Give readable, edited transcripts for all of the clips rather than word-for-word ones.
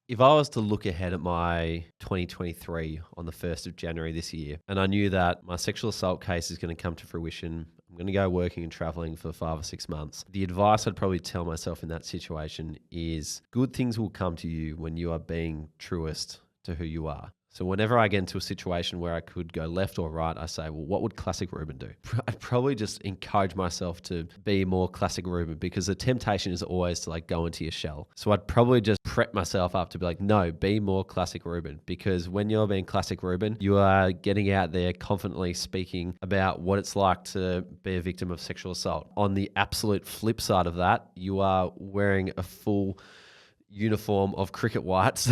If I was to look ahead at my 2023 on the 1st of January this year, and I knew that my sexual assault case is going to come to fruition, I'm going to go working and traveling for 5 or 6 months. The advice I'd probably tell myself in that situation is good things will come to you when you are being truest to who you are. So whenever I get into a situation where I could go left or right, I say, well, what would classic Reuben do? I'd probably just encourage myself to be more classic Reuben, because the temptation is always to like go into your shell. So I'd probably just prep myself up to be like, no, be more classic Reuben, because when you're being classic Reuben, you are getting out there confidently speaking about what it's like to be a victim of sexual assault. On the absolute flip side of that, you are wearing a full uniform of cricket whites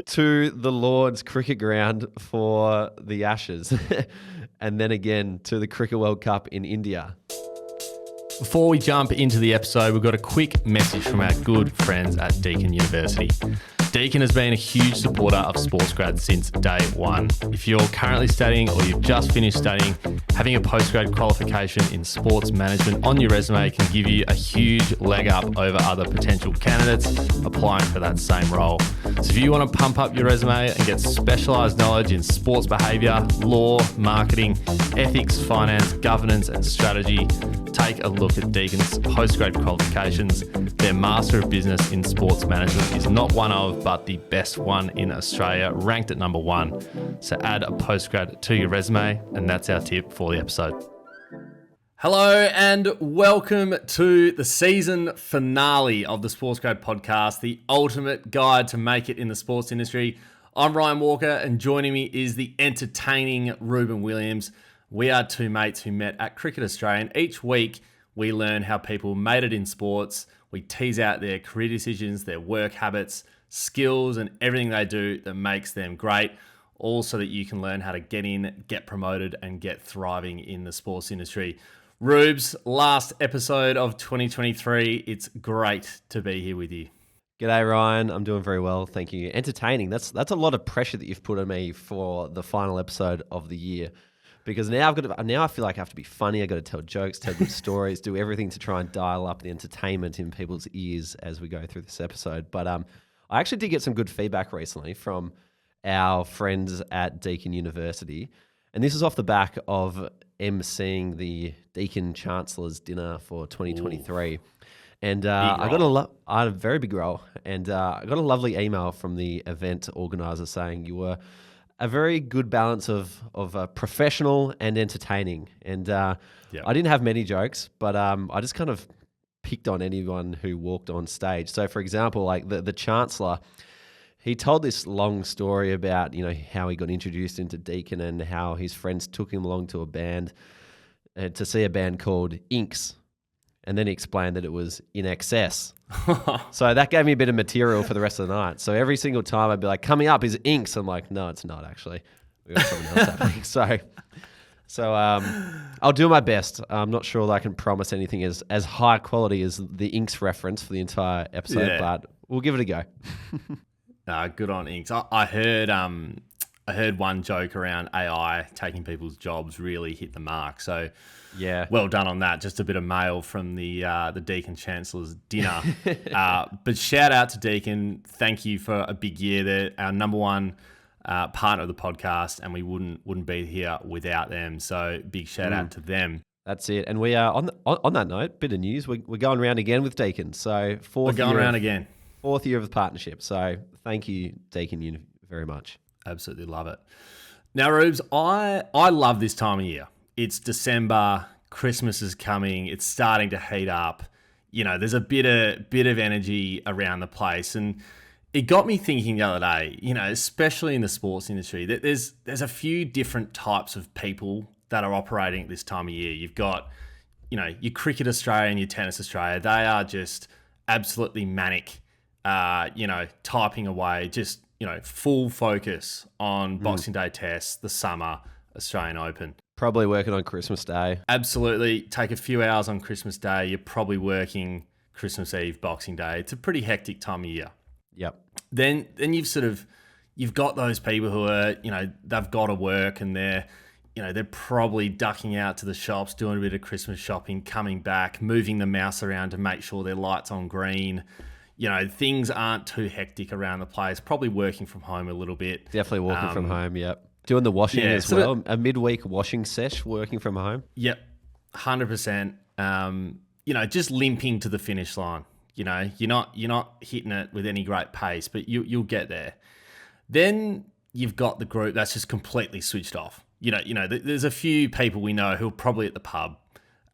to the Lord's cricket ground for the Ashes and then again to the Cricket World Cup in India. Before we jump into the episode, we've got a quick message from our good friends at Deakin University. Deakin has been a huge supporter of SportsGrad since day one. If you're currently studying or you've just finished studying, having a postgrad qualification in sports management on your resume can give you a huge leg up over other potential candidates applying for that same role. So if you want to pump up your resume and get specialised knowledge in sports behaviour, law, marketing, ethics, finance, governance and strategy, take a look at Deakin's postgrad qualifications. Their Master of Business in Sports Management is not one of, but the best one in Australia, ranked at number 1. So add a postgrad to your resume, and that's our tip for the episode. Hello and welcome to the season finale of the SportsGrad podcast, the ultimate guide to make it in the sports industry. I'm Ryan Walker, and joining me is the entertaining Reuben Williams. We are two mates who met at Cricket Australia, and each week we learn how people made it in sports. We tease out their career decisions, their work habits, skills, and everything they do that makes them great, all so that you can learn how to get in, get promoted, and get thriving in the sports industry. Rubes, last episode of 2023. It's great to be here with you. G'day, Ryan. I'm doing very well, thank you. Entertaining. That's a lot of pressure that you've put on me for the final episode of the year. Because now I feel like I have to be funny. I've got to tell jokes, tell good stories, do everything to try and dial up the entertainment in people's ears as we go through this episode. But I actually did get some good feedback recently from our friends at Deakin University. And this is off the back of emceeing the Deakin Chancellor's Dinner for 2023. Ooh. And I had a very big role. And I got a lovely email from the event organizer saying you were a very good balance of professional and entertaining. And I didn't have many jokes, but I just kind of picked on anyone who walked on stage. So, for example, like the Chancellor, he told this long story about, you know, how he got introduced into Deakin and how his friends took him along to a band, to see a band called Inks. And then he explained that it was In Excess. So that gave me a bit of material for the rest of the night. So every single time I'd be like, coming up is Inks. I'm like, no, it's not actually. We got something else happening. So I'll do my best. I'm not sure that I can promise anything as high quality as the Inks reference for the entire episode, but we'll give it a go. Good on Inks. I heard one joke around AI taking people's jobs really hit the mark. So yeah, well done on that. Just a bit of mail from the Deakin Chancellor's Dinner. But shout out to Deakin. Thank you for a big year. They're our number one partner of the podcast, and we wouldn't be here without them. So big shout out to them. That's it. And we are on that note, bit of news. We're going around again with Deakin. So fourth year of the partnership. So thank you, Deakin, very much. Absolutely love it. Now, Rubes, I love this time of year. It's December, Christmas is coming, it's starting to heat up. You know, there's a bit of energy around the place. And it got me thinking the other day, you know, especially in the sports industry, that there's a few different types of people that are operating at this time of year. You've got, you know, your Cricket Australia and your Tennis Australia. They are just absolutely manic, typing away, just, you know, full focus on Boxing Day tests, the summer Australian Open. Probably working on Christmas Day. Absolutely. Take a few hours on Christmas Day. You're probably working Christmas Eve, Boxing Day. It's a pretty hectic time of year. Yep. Then you've got those people who are, you know, they've got to work and they're probably ducking out to the shops, doing a bit of Christmas shopping, coming back, moving the mouse around to make sure their light's on green. things aren't too hectic around the place. Probably working from home a little bit. Definitely working from home, yep. Doing the washing as well. A midweek washing sesh working from home. Yep, 100%. Just limping to the finish line. You're not hitting it with any great pace, but you'll get there. Then you've got the group that's just completely switched off. There's a few people we know who are probably at the pub.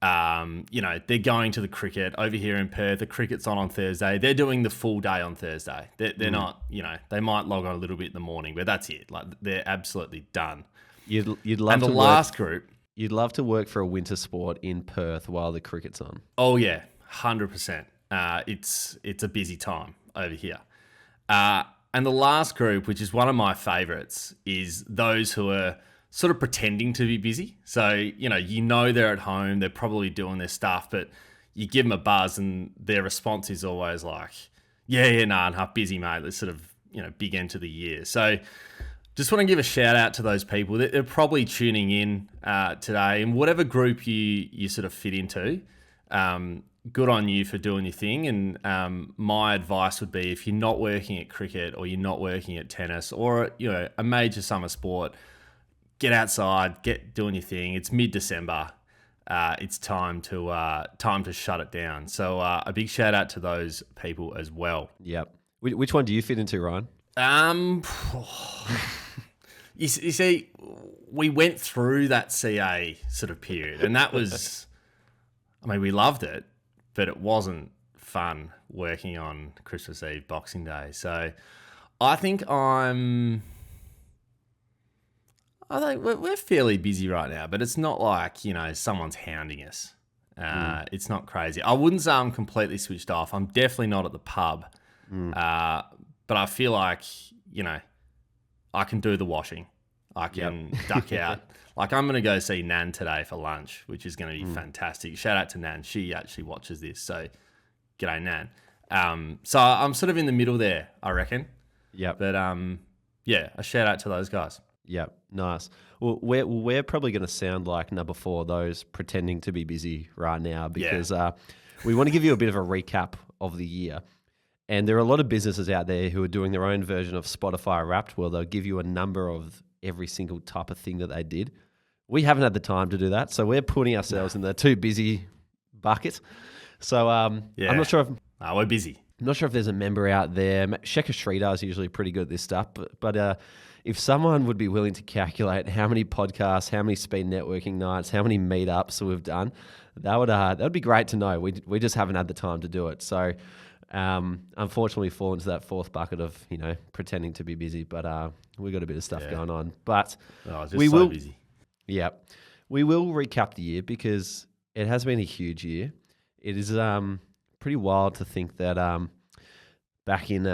They're going to the cricket over here in Perth. The cricket's on Thursday. They're doing the full day on Thursday. They're not, they might log on a little bit in the morning, but that's it. Like, they're absolutely done. You'd love and to the last group. You'd love to work for a winter sport in Perth while the cricket's on. Oh yeah, 100%. It's a busy time over here. And the last group, which is one of my favorites, is those who are sort of pretending to be busy. So, they're at home, they're probably doing their stuff, but you give them a buzz and their response is always like, I'm busy, mate. Let's sort of, big end to the year. So just want to give a shout out to those people. They're probably tuning in today, and whatever group you sort of fit into, good on you for doing your thing. And my advice would be, if you're not working at cricket or you're not working at tennis or, a major summer sport, get outside, get doing your thing. It's mid-December. It's time to shut it down. So a big shout out to those people as well. Yep. Which one do you fit into, Ryan? You see, we went through that CA sort of period, and that was, we loved it, but it wasn't fun working on Christmas Eve, Boxing Day. So I think we're fairly busy right now, but it's not like, someone's hounding us. It's not crazy. I wouldn't say I'm completely switched off. I'm definitely not at the pub. But I feel like, I can do the washing. I can duck out. Like, I'm going to go see Nan today for lunch, which is going to be fantastic. Shout out to Nan. She actually watches this. So g'day, Nan. So I'm sort of in the middle there, I reckon. Yep. But a shout out to those guys. Yep, nice. Well, we're probably going to sound like number 4, those pretending to be busy right now, because we want to give you a bit of a recap of the year. And there are a lot of businesses out there who are doing their own version of Spotify Wrapped, where they'll give you a number of every single type of thing that they did. We haven't had the time to do that, so we're putting ourselves in the too busy bucket. So I'm not sure if... we're busy. I'm not sure if there's a member out there. Shekhar Sridhar is usually pretty good at this stuff, but if someone would be willing to calculate how many podcasts, how many speed networking nights, how many meetups we've done, that would be great to know. We just haven't had the time to do it. So unfortunately, we fall into that 4th bucket of pretending to be busy, but we've got a bit of stuff going on. But we will busy. Yeah, we will recap the year because it has been a huge year. It is pretty wild to think that back in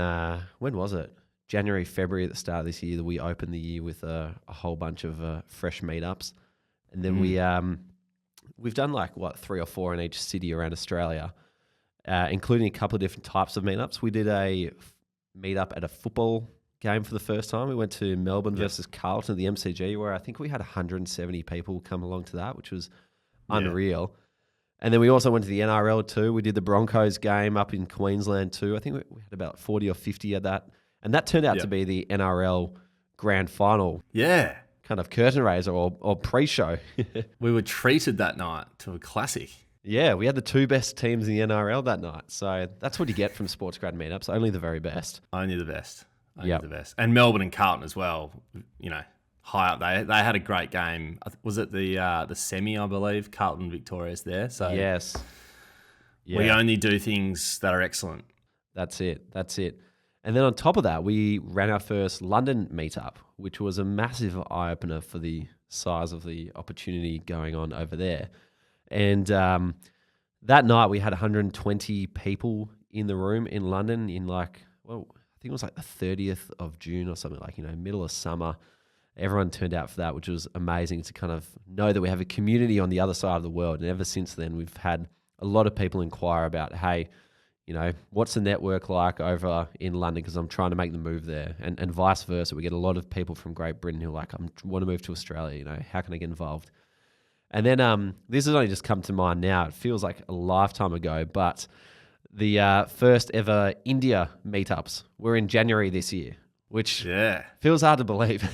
when was it? January, February at the start of this year, that we opened the year with a whole bunch of fresh meetups. And then we've done 3 or 4 in each city around Australia, including a couple of different types of meetups. We did a meetup at a football game for the first time. We went to Melbourne versus Carlton at the MCG, where I think we had 170 people come along to that, which was unreal. And then we also went to the NRL too. We did the Broncos game up in Queensland too. I think we had about 40 or 50 at that. And that turned out to be the NRL grand final. Yeah. Kind of curtain raiser or pre-show. We were treated that night to a classic. Yeah, we had the 2 best teams in the NRL that night. So that's what you get from SportsGrad meetups. Only the very best. Only the best. The best. And Melbourne and Carlton as well, high up. They had a great game. Was it the semi, I believe? Carlton victorious there. So yes. Yeah. We only do things that are excellent. That's it. And then on top of that, we ran our first London meetup, which was a massive eye-opener for the size of the opportunity going on over there. And that night we had 120 people in the room in London in I think it was the 30th of June or something, middle of summer. Everyone turned out for that, which was amazing to kind of know that we have a community on the other side of the world. And ever since then, we've had a lot of people inquire about, hey, what's the network like over in London? Because I'm trying to make the move there, and vice versa. We get a lot of people from Great Britain who are like, I want to move to Australia. How can I get involved? And then this has only just come to mind now. It feels like a lifetime ago, but the first ever India meetups were in January this year, which feels hard to believe.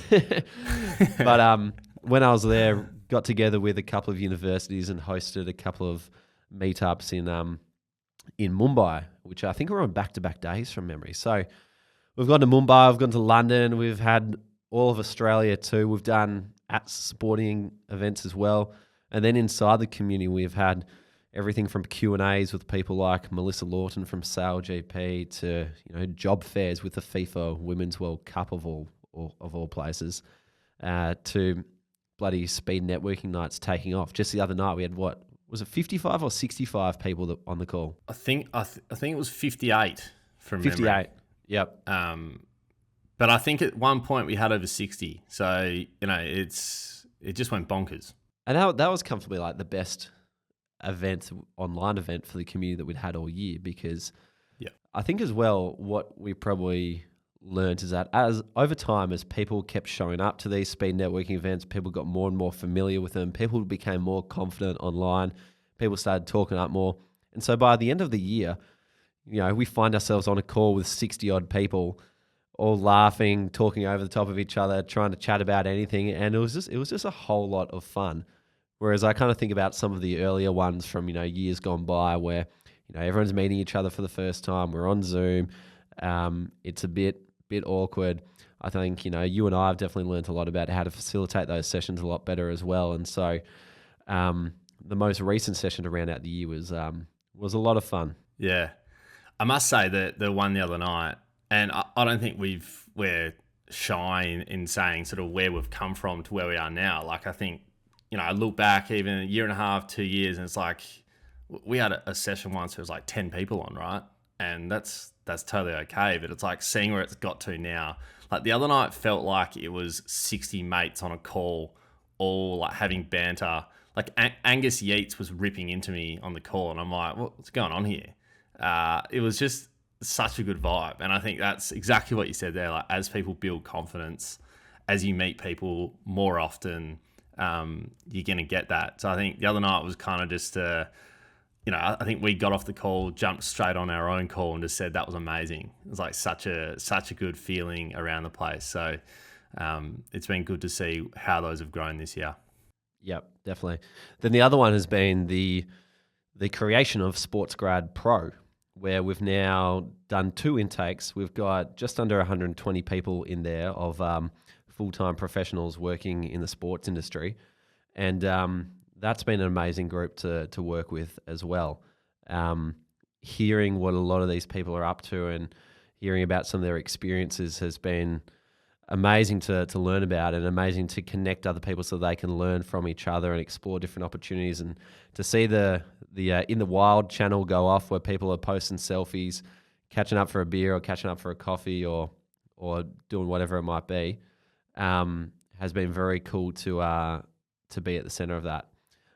But when I was there, got together with a couple of universities and hosted a couple of meetups in Mumbai, which I think were on back-to-back days from memory. So we've gone to Mumbai, we've gone to London, we've had all of Australia too. We've done at sporting events as well. And then inside the community, we've had everything from Q&As with people like Melissa Lawton from Sail GP to job fairs with the FIFA Women's World Cup of all places, to bloody speed networking nights taking off. Just the other night, we had was it 55 or 65 people on the call? I think it was 58 from 58. memory. Yep. But I think at one point we had over 60. So it just went bonkers. And that was comfortably like the best online event for the community that we'd had all year, because I think as well what we probably learned is that as over time, as people kept showing up to these speed networking events, people got more and more familiar with them, people became more confident online, people started talking up more. And so by the end of the year, we find ourselves on a call with 60 odd people, all laughing, talking over the top of each other, trying to chat about anything. And it was just a whole lot of fun. Whereas I kind of think about some of the earlier ones from, years gone by where, everyone's meeting each other for the first time. We're on Zoom. It's a bit awkward. I think, you and I have definitely learned a lot about how to facilitate those sessions a lot better as well. And so the most recent session to round out the year was a lot of fun. Yeah. I must say that the one the other night, and I don't think we're shy in saying sort of where we've come from to where we are now. Like, I think, I look back even a year and a half, 2 years, and it's like we had a session once where it was like 10 people on, right? And that's totally okay. But it's like seeing where it's got to now. Like the other night felt like it was 60 mates on a call, all like having banter. Like Angus Yeats was ripping into me on the call, and I'm like, what's going on here? It was just such a good vibe. And I think that's exactly what you said there. Like, as people build confidence, as you meet people more often, you're going to get that. So I think the other night was kind of just, I think we got off the call, jumped straight on our own call and just said that was amazing. It was like such a good feeling around the place. So it's been good to see how those have grown this year. Yep, definitely. Then the other one has been the creation of SportsGrad Pro, where we've now done 2 intakes. We've got just under 120 people in there of full-time professionals working in the sports industry. And that's been an amazing group to work with as well. Hearing what a lot of these people are up to and hearing about some of their experiences has been amazing to learn about, and amazing to connect other people so they can learn from each other and explore different opportunities, and to see the In the Wild channel go off where people are posting selfies, catching up for a beer or catching up for a coffee or doing whatever it might be, has been very cool to be at the center of that.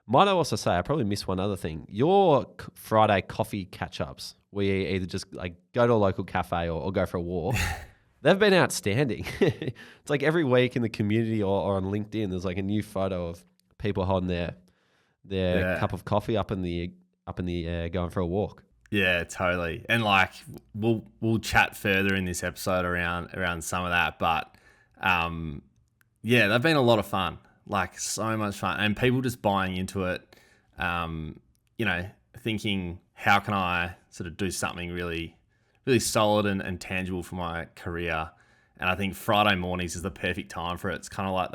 Might I also say, I probably missed one other thing. Your Friday coffee catch-ups, where you either just like go to a local cafe or go for a walk, they've been outstanding. It's like every week in the community or on LinkedIn, there's like a new photo of people holding their cup of coffee up in the air, going for a walk. Yeah, totally. And like we'll chat further in this episode around some of that, but they've been a lot of fun. Like, so much fun, and people just buying into it. Thinking, how can I sort of do something really, really solid and tangible for my career? And I think Friday mornings is the perfect time for it. It's kind of like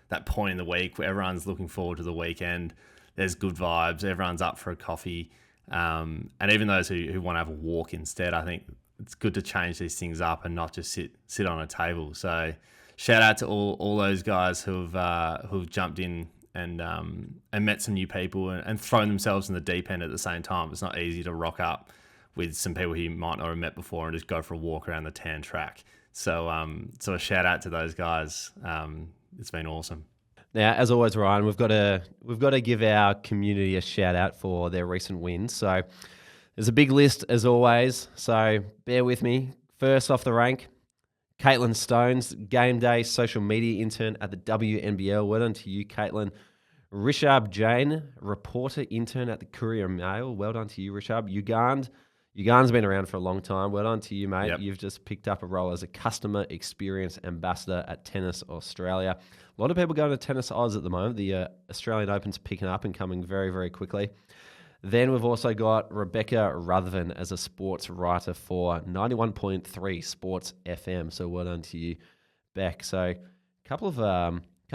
that point in the week where everyone's looking forward to the weekend. There's good vibes. Everyone's up for a coffee. And even those who want to have a walk instead, I think it's good to change these things up and not just sit on a table. So shout out to all those guys who've jumped in and met some new people and thrown themselves in the deep end at the same time. It's not easy to rock up with some people who you might not have met before and just go for a walk around the tan track. So a shout out to those guys. It's been awesome. Now, as always, Ryan, we've got to give our community a shout out for their recent wins. So there's a big list as always. So bear with me. First off the rank, Caitlin Stones, game day social media intern at the WNBL. Well done to you, Caitlin. Rishab Jain, reporter intern at the Courier Mail. Well done to you, Rishab. Ugand, Ugana's been around for a long time. Well done to you, mate. Yep. You've just picked up a role as a customer experience ambassador at Tennis Australia. A lot of people going to Tennis Oz at the moment. The Australian Open's picking up and coming very, very quickly. Then we've also got Rebecca Rutherford as a sports writer for 91.3 Sports FM. So well done to you, Beck. So a couple of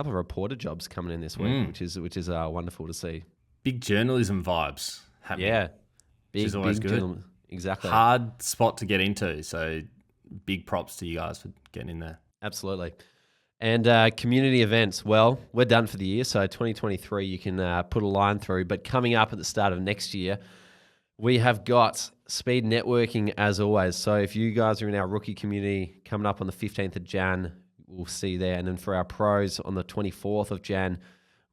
reporter jobs coming in this week, which is wonderful to see. Big journalism vibes happening. Yeah, which is always good. Exactly. Hard spot to get into. So big props to you guys for getting in there. Absolutely. And community events, well, we're done for the year, so 2023 you can put a line through. But coming up at the start of next year, we have got speed networking as always. So if you guys are in our rookie community coming up on the 15th of Jan, we'll see you there. And then for our pros on the 24th of Jan,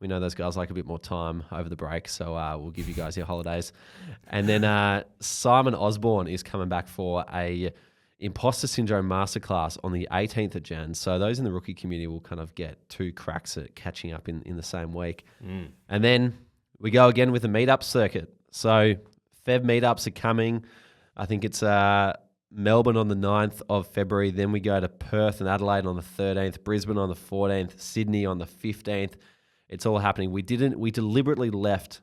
we know those guys like a bit more time over the break, so we'll give you guys your holidays. And then Simon Osborne is coming back for a Imposter Syndrome Masterclass on the 18th of Jan. So those in the rookie community will kind of get 2 cracks at catching up in the same week. And then we go again with the meetup circuit. So Feb meetups are coming. I think it's Melbourne on the 9th of February. Then we go to Perth and Adelaide on the 13th, Brisbane on the 14th, Sydney on the 15th. It's all happening. We deliberately left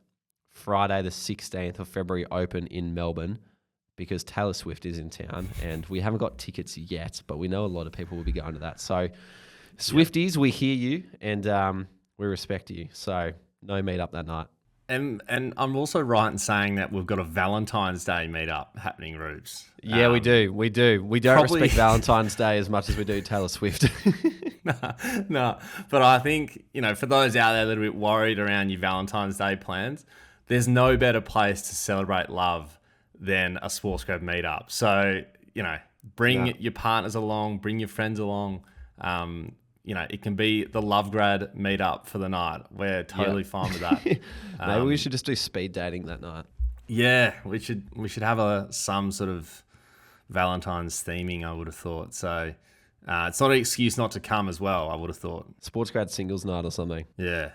Friday the 16th of February open in Melbourne because Taylor Swift is in town and we haven't got tickets yet, but we know a lot of people will be going to that. So Swifties, we hear you and we respect you. So no meetup that night. And I'm also right in saying that we've got a Valentine's Day meetup happening, Rubes. Yeah, we do. We do. We don't respect Valentine's Day as much as we do Taylor Swift. No. But I think, for those out there that are a bit worried around your Valentine's Day plans, there's no better place to celebrate love than a SportsGrad meetup. So, bring your partners along, bring your friends along. It can be the LoveGrad meetup for the night. We're totally fine with that. Maybe we should just do speed dating that night. Yeah, we should have some sort of Valentine's theming, I would have thought. So it's not an excuse not to come as well, I would have thought. SportsGrad singles night or something. Yeah.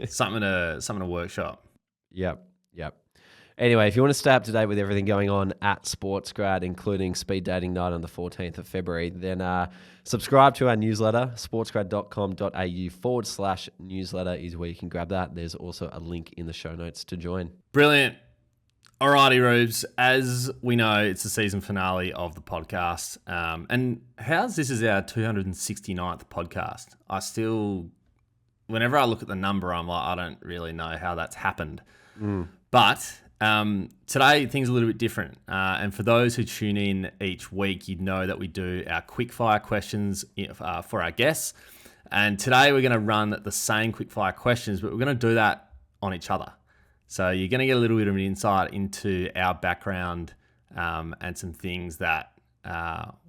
something to workshop. Yep. Anyway, if you want to stay up to date with everything going on at SportsGrad, including speed dating night on the 14th of February, then subscribe to our newsletter. sportsgrad.com.au/newsletter is where you can grab that. There's also a link in the show notes to join. Brilliant. Alrighty, Rubes. As we know, it's the season finale of the podcast. And this is our 269th podcast. Whenever I look at the number, I'm like, I don't really know how that's happened. But today, things are a little bit different. And for those who tune in each week, you'd know that we do our quickfire questions for our guests. And today, we're going to run the same quickfire questions, but we're going to do that on each other. So you're going to get a little bit of an insight into our background and some things that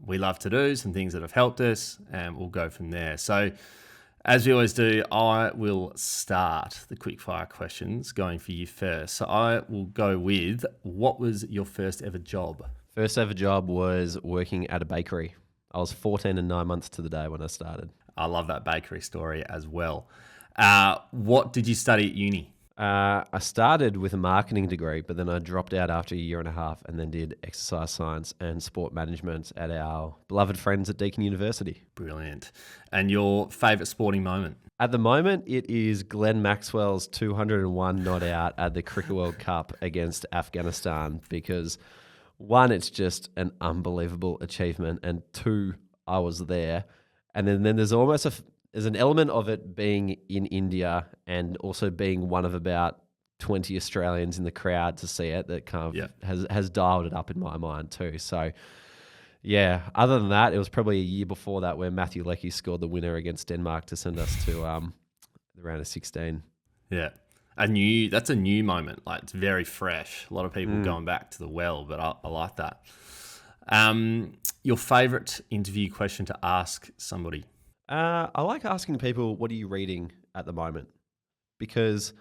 we love to do, some things that have helped us, and we'll go from there. So as we always do, I will start the quickfire questions going for you first. So I will go with, what was your first ever job? First ever job was working at a bakery. I was 14 and 9 months to the day when I started. I love that bakery story as well. What did you study at uni? I started with a marketing degree, but then I dropped out after a year and a half and then did exercise science and sport management at our beloved friends at Deakin University. Brilliant. And your favourite sporting moment? At the moment, it is Glenn Maxwell's 201 not out at the Cricket World Cup against Afghanistan because, one, it's just an unbelievable achievement, and two, I was there. And then there's almost there's an element of it being in India and also being one of about 20 Australians in the crowd to see it that kind of has dialed it up in my mind too. So, yeah, other than that, it was probably a year before that where Matthew Leckie scored the winner against Denmark to send us to the round of 16. Yeah. That's a new moment. Like, it's very fresh. A lot of people going back to the well, but I like that. Your favourite interview question to ask somebody? I like asking people, what are you reading at the moment? Because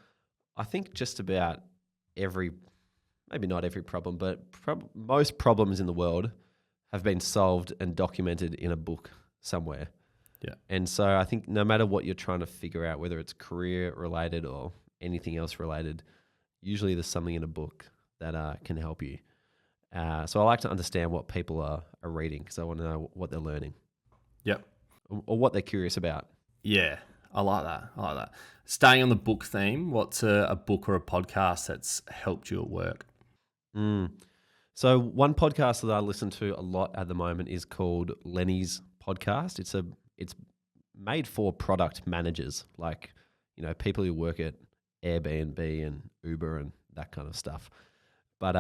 I think just about maybe not every problem, but most problems in the world have been solved and documented in a book somewhere. Yeah. And so I think no matter what you're trying to figure out, whether it's career related or anything else related, usually there's something in a book that can help you. So I like to understand what people are reading because I want to know what they're learning. Yep. Or what they're curious about. Yeah, I like that. Staying on the book theme, what's a book or a podcast that's helped you at work? So one podcast that I listen to a lot at the moment is called Lenny's Podcast. It's made for product managers, like, people who work at Airbnb and Uber and that kind of stuff. But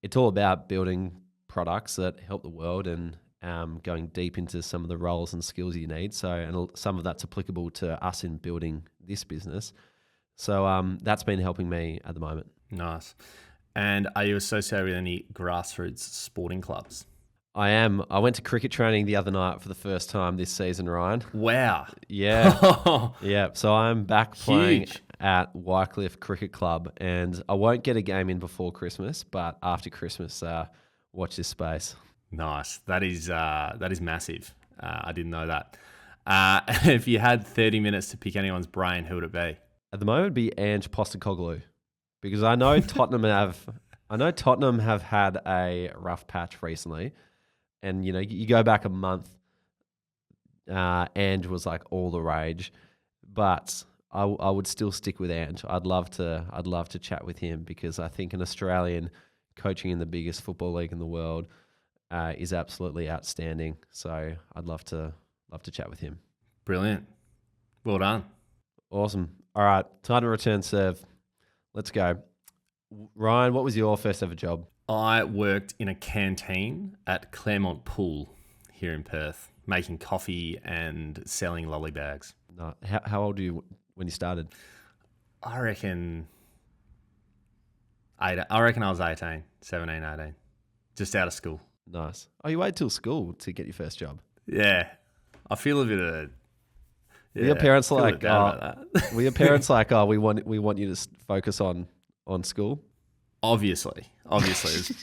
it's all about building products that help the world and going deep into some of the roles and skills you need. So, and some of that's applicable to us in building this business. So that's been helping me at the moment. Nice. And are you associated with any grassroots sporting clubs? I am. I went to cricket training the other night for the first time this season, Ryan. Wow. Yeah. Yeah. So I'm back playing Huge. at Wycliffe Cricket Club, and I won't get a game in before Christmas, but after Christmas, watch this space. Nice. That is massive. I didn't know that. If you had 30 minutes to pick anyone's brain, who would it be? At the moment, it'd be Ange Postecoglou, because I know Tottenham have had a rough patch recently, and you go back a month, Ange was like all the rage, but I would still stick with Ange. I'd love to chat with him because I think an Australian coaching in the biggest football league in the world is absolutely outstanding. So I'd love to chat with him. Brilliant. Well done. Awesome. All right, time to return serve. Let's go. Ryan, what was your first ever job? I worked in a canteen at Claremont Pool here in Perth, making coffee and selling lolly bags. No, how old were you when you started? I reckon I was 18, 17, 18, just out of school. Nice. Oh, you waited till school to get your first job? Yeah. I feel a bit of... Were your parents feel a like, bit bad about that. were your parents like, we want you to focus on school? Obviously.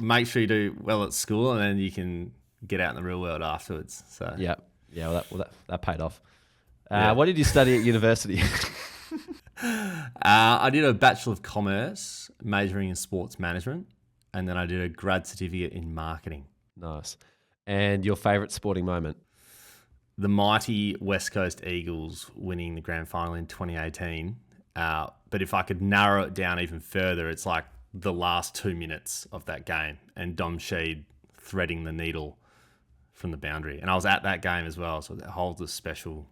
Make sure you do well at school and then you can get out in the real world afterwards. So Yeah. Well, that paid off. Yeah. What did you study at university? I did a Bachelor of Commerce, majoring in sports management, and then I did a grad certificate in marketing. Nice. And your favourite sporting moment? The mighty West Coast Eagles winning the grand final in 2018. But if I could narrow it down even further, it's like the last 2 minutes of that game and Dom Sheed threading the needle from the boundary. And I was at that game as well, so it holds a special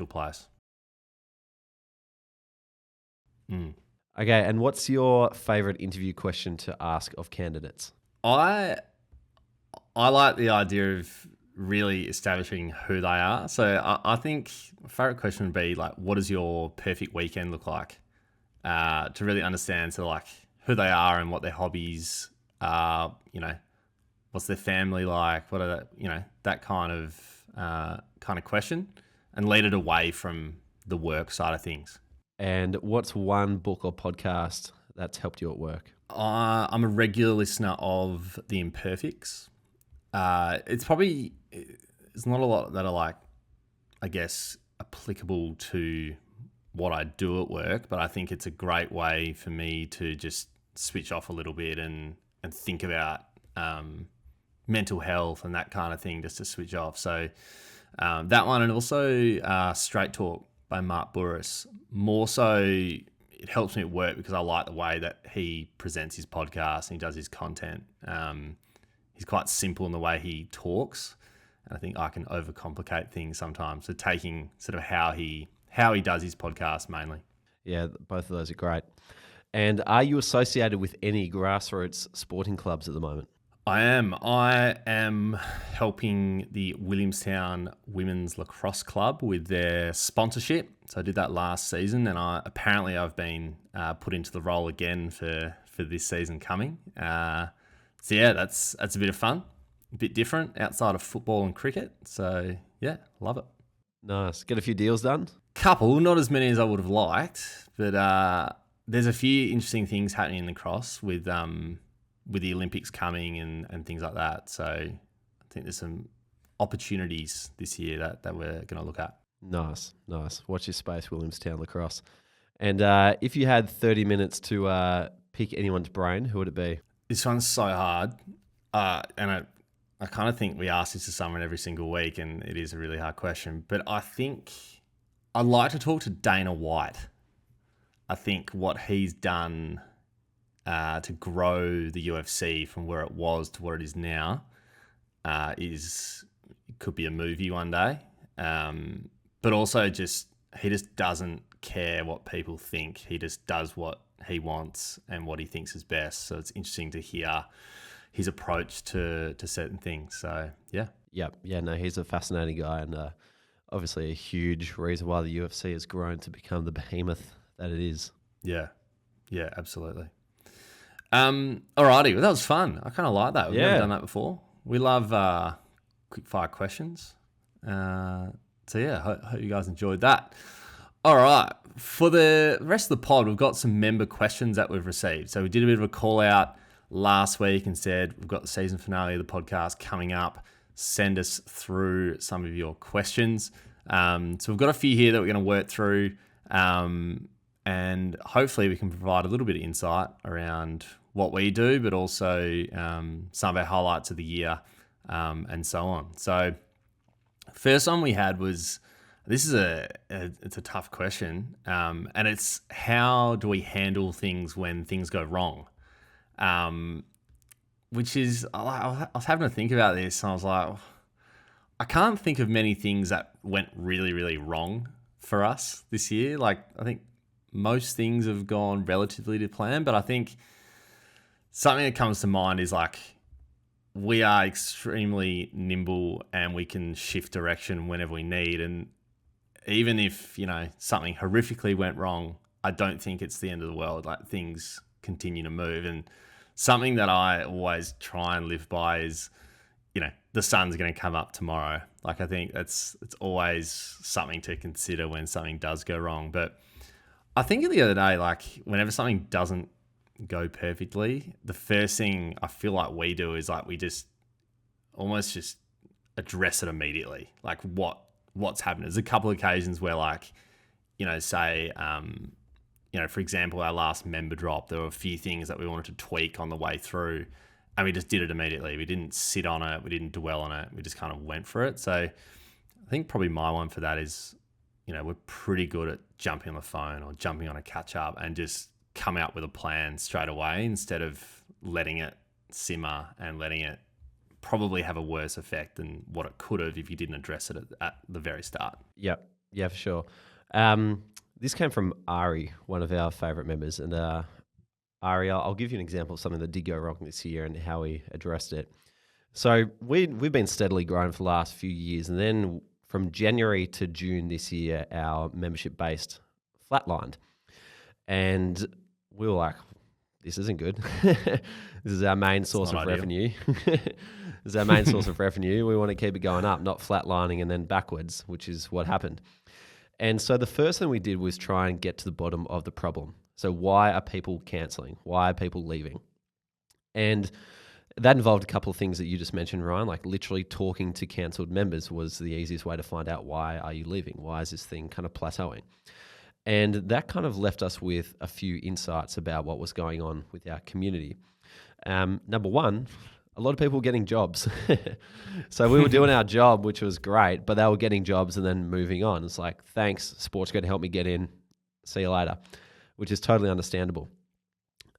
place. Okay, and what's your favourite interview question to ask of candidates? I like the idea of really establishing who they are. So I think my favourite question would be like, what does your perfect weekend look like? To really understand like who they are and what their hobbies are, what's their family like, what are that kind of question, and lead it away from the work side of things. And what's one book or podcast that's helped you at work? I'm a regular listener of The Imperfects. It's not a lot that are like, I guess, applicable to what I do at work, but I think it's a great way for me to just switch off a little bit and think about mental health and that kind of thing, just to switch off. So that one, and also Straight Talk by Mark Burris. More so, it helps me at work because I like the way that he presents his podcast and he does his content. He's quite simple in the way he talks, and I think I can overcomplicate things sometimes. So taking sort of how he does his podcast mainly. Yeah, both of those are great. And are you associated with any grassroots sporting clubs at the moment? I am helping the Williamstown Women's Lacrosse Club with their sponsorship. So I did that last season, and I've been put into the role again for this season coming. So yeah, that's a bit of fun, a bit different outside of football and cricket. So yeah, love it. Nice. Get a few deals done? Couple, not as many as I would have liked, but there's a few interesting things happening in lacrosse with the Olympics coming and things like that. So I think there's some opportunities this year that we're going to look at. Nice. Watch your space, Williamstown Lacrosse. And if you had 30 minutes to pick anyone's brain, who would it be? This one's so hard. I kind of think we ask this to someone every single week, and it is a really hard question. But I think I'd like to talk to Dana White. I think what he's done to grow the UFC from where it was to what it is now could be a movie one day. But also he just doesn't care what people think. He just does what he wants and what he thinks is best. So it's interesting to hear his approach to certain things. So, yeah. Yeah, no, he's a fascinating guy, and obviously a huge reason why the UFC has grown to become the behemoth that it is. Yeah, absolutely. Alrighty, well, that was fun. I kind of like that. We've never done that before. We love quick fire questions. So yeah, hope you guys enjoyed that. All right, for the rest of the pod, we've got some member questions that we've received. So we did a bit of a call out last week and said we've got the season finale of the podcast coming up. Send us through some of your questions. So we've got a few here that we're going to work through, and hopefully we can provide a little bit of insight around what we do, but also some of our highlights of the year, and so on. So first one we had was, it's a tough question, and it's how do we handle things when things go wrong? Which is, I was having to think about this, and I was like, I can't think of many things that went really, really wrong for us this year. Like, I think most things have gone relatively to plan, but I think something that comes to mind is like, we are extremely nimble and we can shift direction whenever we need. And even if, something horrifically went wrong, I don't think it's the end of the world. Like, things continue to move. And something that I always try and live by is, the sun's going to come up tomorrow. Like, I think it's always something to consider when something does go wrong. But I think the other day, like, whenever something doesn't go perfectly, the first thing I feel like we do is like we just almost just address it immediately. Like, what's happened. There's a couple of occasions where, like, say, for example, our last member drop, there were a few things that we wanted to tweak on the way through, and we just did it immediately. We didn't sit on it. We didn't dwell on it. We just kind of went for it. So I think probably my one for that is, we're pretty good at jumping on the phone or jumping on a catch up and just come out with a plan straight away instead of letting it simmer and letting it probably have a worse effect than what it could have if you didn't address it at the very start. Yep. Yeah, for sure. This came from Ari, one of our favourite members. And Ari, I'll give you an example of something that did go wrong this year and how we addressed it. So we've been steadily growing for the last few years. And then from January to June this year, our membership base flatlined. And we were like, this isn't good. This is our main source of revenue. This is our main source of revenue. We want to keep it going up, not flatlining and then backwards, which is what happened. And so the first thing we did was try and get to the bottom of the problem. So why are people cancelling? Why are people leaving? And that involved a couple of things that you just mentioned, Ryan, like literally talking to cancelled members was the easiest way to find out why are you leaving? Why is this thing kind of plateauing? And that kind of left us with a few insights about what was going on with our community. Number one, a lot of people were getting jobs. So we were doing our job, which was great, but they were getting jobs and then moving on. It's like, thanks, SportsGrad, help me get in. See you later, which is totally understandable.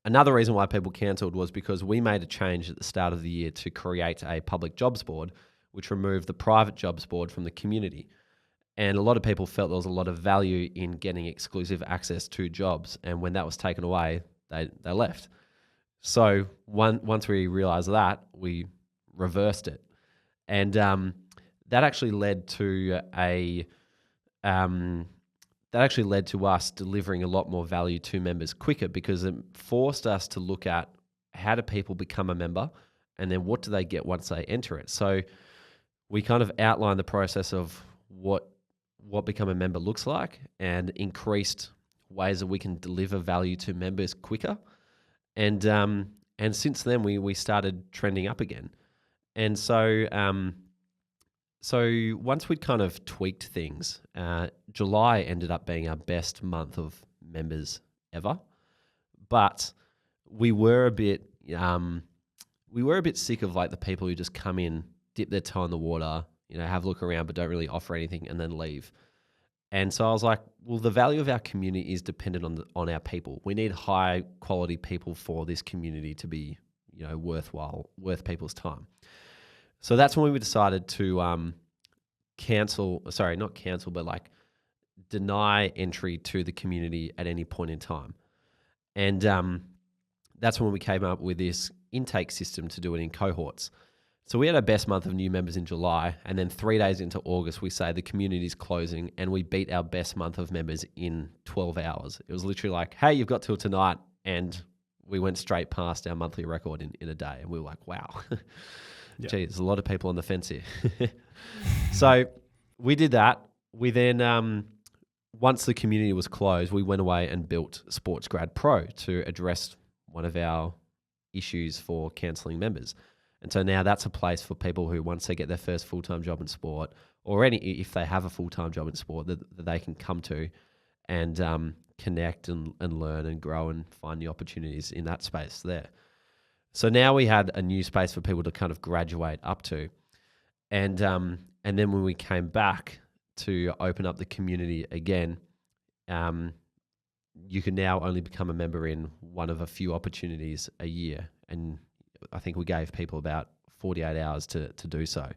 Another reason why people cancelled was because we made a change at the start of the year to create a public jobs board, which removed the private jobs board from the community. And a lot of people felt there was a lot of value in getting exclusive access to jobs. And when that was taken away, they left. So once we realized that, we reversed it. And that actually led to us delivering a lot more value to members quicker, because it forced us to look at how do people become a member and then what do they get once they enter it. So we kind of outlined the process of what become a member looks like and increased ways that we can deliver value to members quicker. And since then we started trending up again. And so once we'd kind of tweaked things, July ended up being our best month of members ever. But we were a bit we were a bit sick of like the people who just come in, dip their toe in the water, have a look around, but don't really offer anything and then leave. And so I was like, well, the value of our community is dependent on our people. We need high quality people for this community to be, worth people's time. So that's when we decided to deny entry to the community at any point in time. And that's when we came up with this intake system to do it in cohorts. So we had our best month of new members in July, and then 3 days into August, we say the community is closing, and we beat our best month of members in 12 hours. It was literally like, hey, you've got till tonight, and we went straight past our monthly record in a day, and we were like, wow. Gee, there's a lot of people on the fence here. So we did that. We then, once the community was closed, we went away and built SportsGrad Pro to address one of our issues for cancelling members. And so now that's a place for people who, once they get their first full-time job in sport, or if they have a full-time job in sport, that they can come to and connect and learn and grow and find new opportunities in that space there. So now we had a new space for people to kind of graduate up to. And then when we came back to open up the community again, you can now only become a member in one of a few opportunities a year. And I think we gave people about 48 hours to do so.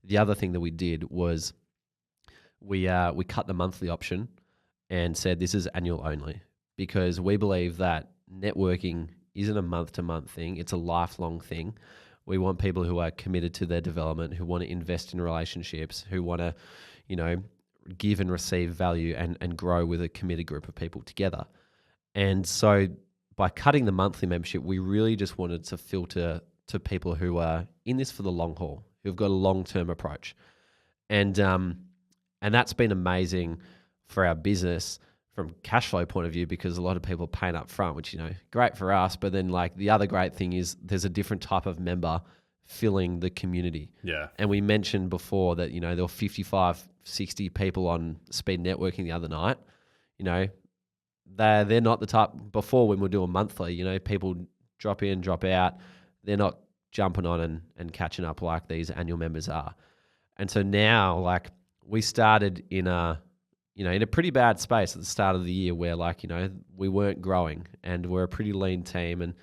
The other thing that we did was we cut the monthly option and said this is annual only, because we believe that networking isn't a month-to-month thing. It's a lifelong thing. We want people who are committed to their development, who want to invest in relationships, who want to, give and receive value and grow with a committed group of people together. And so by cutting the monthly membership, we really just wanted to filter to people who are in this for the long haul, who've got a long-term approach. And that's been amazing for our business from cash flow point of view, because a lot of people are paying up front, which, great for us. But then like the other great thing is there's a different type of member filling the community. Yeah. And we mentioned before that, there were 55, 60 people on speed networking the other night. They're not the type before when we were doing monthly, people drop in, drop out. They're not jumping on and catching up like these annual members are. And so now, like, we started in a pretty bad space at the start of the year where, we weren't growing and we're a pretty lean team and,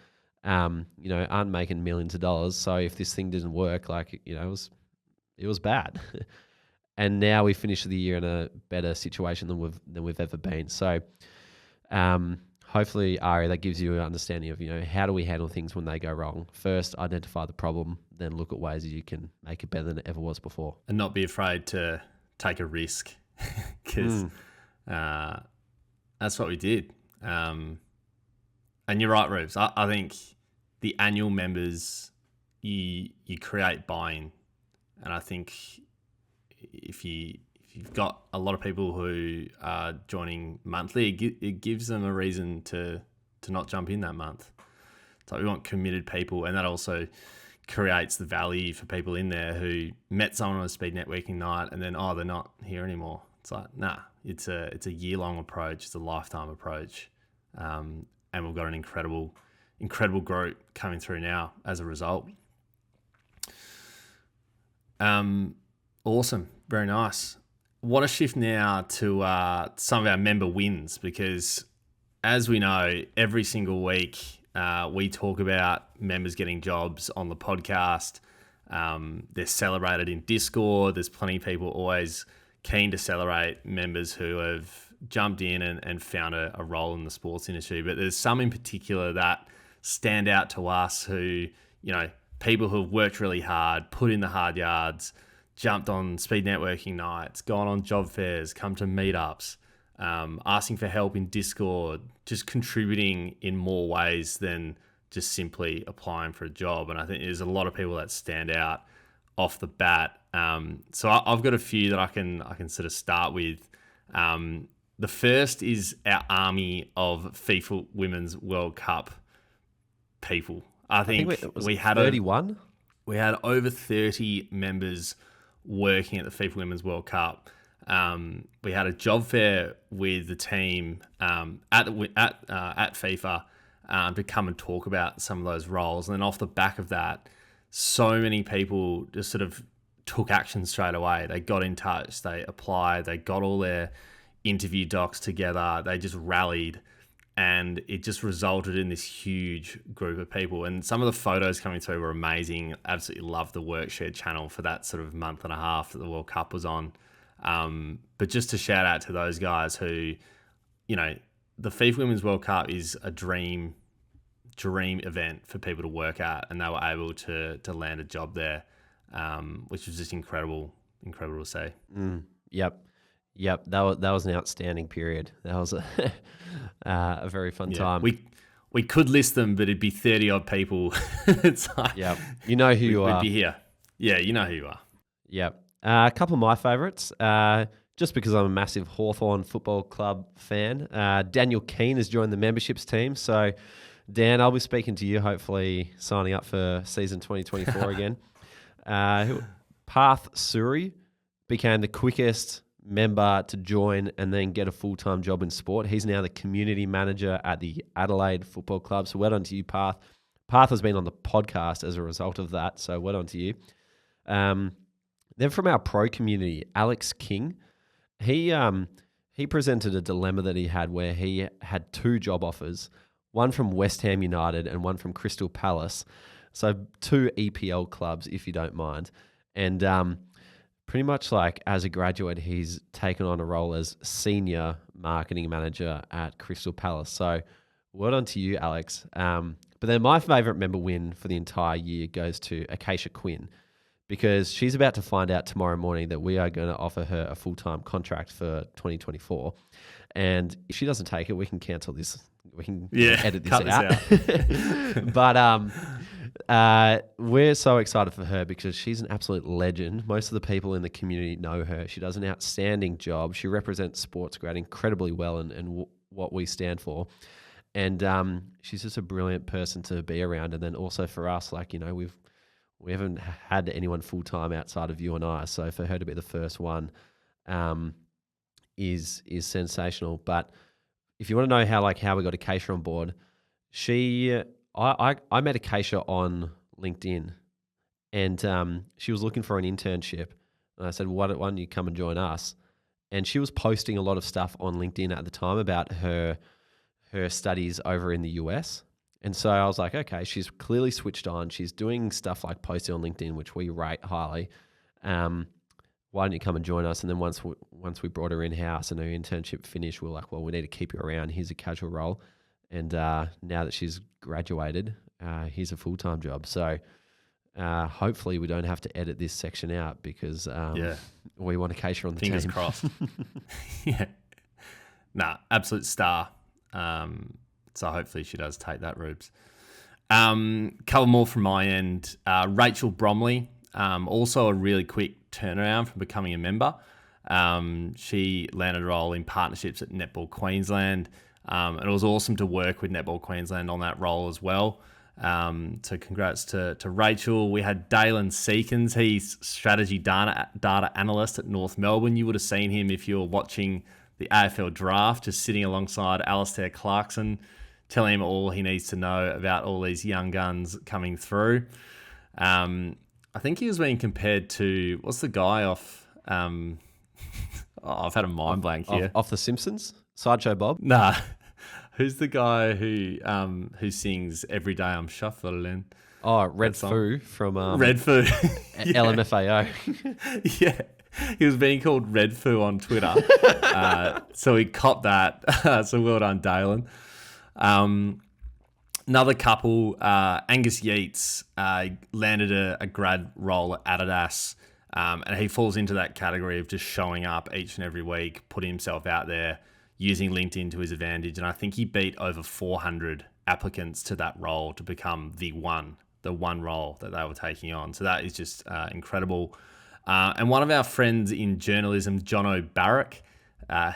aren't making millions of dollars. So if this thing didn't work, it was bad. And now we finished the year in a better situation than we've ever been. So, hopefully, Ari, that gives you an understanding of, how do we handle things when they go wrong? First, identify the problem, then look at ways that you can make it better than it ever was before. And not be afraid to take a risk, because that's what we did. And you're right, Rubes. I think the annual members, you create buy-in. And I think if you've got a lot of people who are joining monthly, it gives them a reason to not jump in that month. So we want committed people, and that also creates the value for people in there who met someone on a speed networking night and then, they're not here anymore. It's like, nah, it's a year-long approach. It's a lifetime approach. And we've got an incredible group coming through now as a result. Awesome. Very nice. Want to shift now to some of our member wins, because as we know, every single week we talk about members getting jobs on the podcast. They're celebrated in Discord. There's plenty of people always keen to celebrate members who have jumped in and found a role in the sports industry. But there's some in particular that stand out to us who, people who have worked really hard, put in the hard yards, jumped on speed networking nights, gone on job fairs, come to meetups, asking for help in Discord, just contributing in more ways than just simply applying for a job. And I think there's a lot of people that stand out off the bat. So I've got a few that I can sort of start with. The first is our army of FIFA Women's World Cup people. I think we had 31. We had over 30 members working at the FIFA Women's World Cup. We had a job fair with the team at FIFA, to come and talk about some of those roles. And then off the back of that, so many people just sort of took action straight away. They got in touch, they applied, they got all their interview docs together, they just rallied, and it just resulted in this huge group of people. And some of the photos coming through were amazing. Absolutely loved the Workshare channel for that sort of month and a half that the World Cup was on. But just to shout out to those guys who, you know, the FIFA Women's World Cup is a dream event for people to work at, and they were able to land a job there, which was just incredible to see. Yep. That was an outstanding period. That was a very fun time. We could list them, but it'd be 30 odd people. It's like, yep. You know who you are. We'd be here. Yeah, you know who you are. Yep. A couple of my favourites, just because I'm a massive Hawthorn Football Club fan. Daniel Keane has joined the memberships team. So, Dan, I'll be speaking to you, hopefully signing up for season 2024 again. Parth Suri became the quickest member to join and then get a full-time job in sport. He's now the community manager at the Adelaide Football Club. So well done to you, Parth. Parth has been on the podcast as a result of that. So well done to you. Then from our pro community, Alex King, he presented a dilemma that he had where he had 2 job offers, one from West Ham United and one from Crystal Palace. So 2 EPL clubs, if you don't mind. And pretty much like as a graduate, he's taken on a role as senior marketing manager at Crystal Palace. So well done to you, Alex. But then my favourite member win for the entire year goes to Acacia Quinn, because she's about to find out tomorrow morning that we are going to offer her a full-time contract for 2024. And if she doesn't take it, we can cancel this. We can edit this out. But we're so excited for her because she's an absolute legend. Most of the people in the community know her. She does an outstanding job. She represents SportsGrad incredibly well and what we stand for. And she's just a brilliant person to be around. And then also for us, like, you know, we haven't had anyone full-time outside of you and I. So for her to be the first one is sensational. But if you want to know how we got Acacia on board, I met Acacia on LinkedIn, and she was looking for an internship. And I said, why don't you come and join us? And she was posting a lot of stuff on LinkedIn at the time about her studies over in the US. And so I was like, okay, she's clearly switched on. She's doing stuff like posting on LinkedIn, which we rate highly. Why don't you come and join us? And then once we brought her in-house and her internship finished, we were like, well, we need to keep her around. Here's a casual role. And now that she's graduated, here's a full-time job. So hopefully we don't have to edit this section out because we want Acacia on the Fingers team. Crossed. Yeah. Nah, absolute star. So hopefully she does take that, Rubes. Couple more from my end. Rachel Bromley, also a really quick turnaround from becoming a member. She landed a role in partnerships at Netball Queensland. And it was awesome to work with Netball Queensland on that role as well. So congrats to Rachel. We had Dalen Seekins. He's strategy data analyst at North Melbourne. You would have seen him if you were watching the AFL draft, just sitting alongside Alistair Clarkson, telling him all he needs to know about all these young guns coming through. I think he was being compared to, what's the guy off... I've had a mind blank here. Off The Simpsons? Sideshow Bob? Nah. Who's the guy who sings Every Day I'm Shuffling? Oh, Red Foo from... Red Foo. LMFAO. Yeah. He was being called Red Foo on Twitter. So he copped that. So well done, Dalen. Another couple, Angus Yeats landed a grad role at Adidas. And he falls into that category of just showing up each and every week, putting himself out there, using LinkedIn to his advantage. And I think he beat over 400 applicants to that role to become the one role that they were taking on. So that is just incredible. And one of our friends in journalism, Jono Barrack,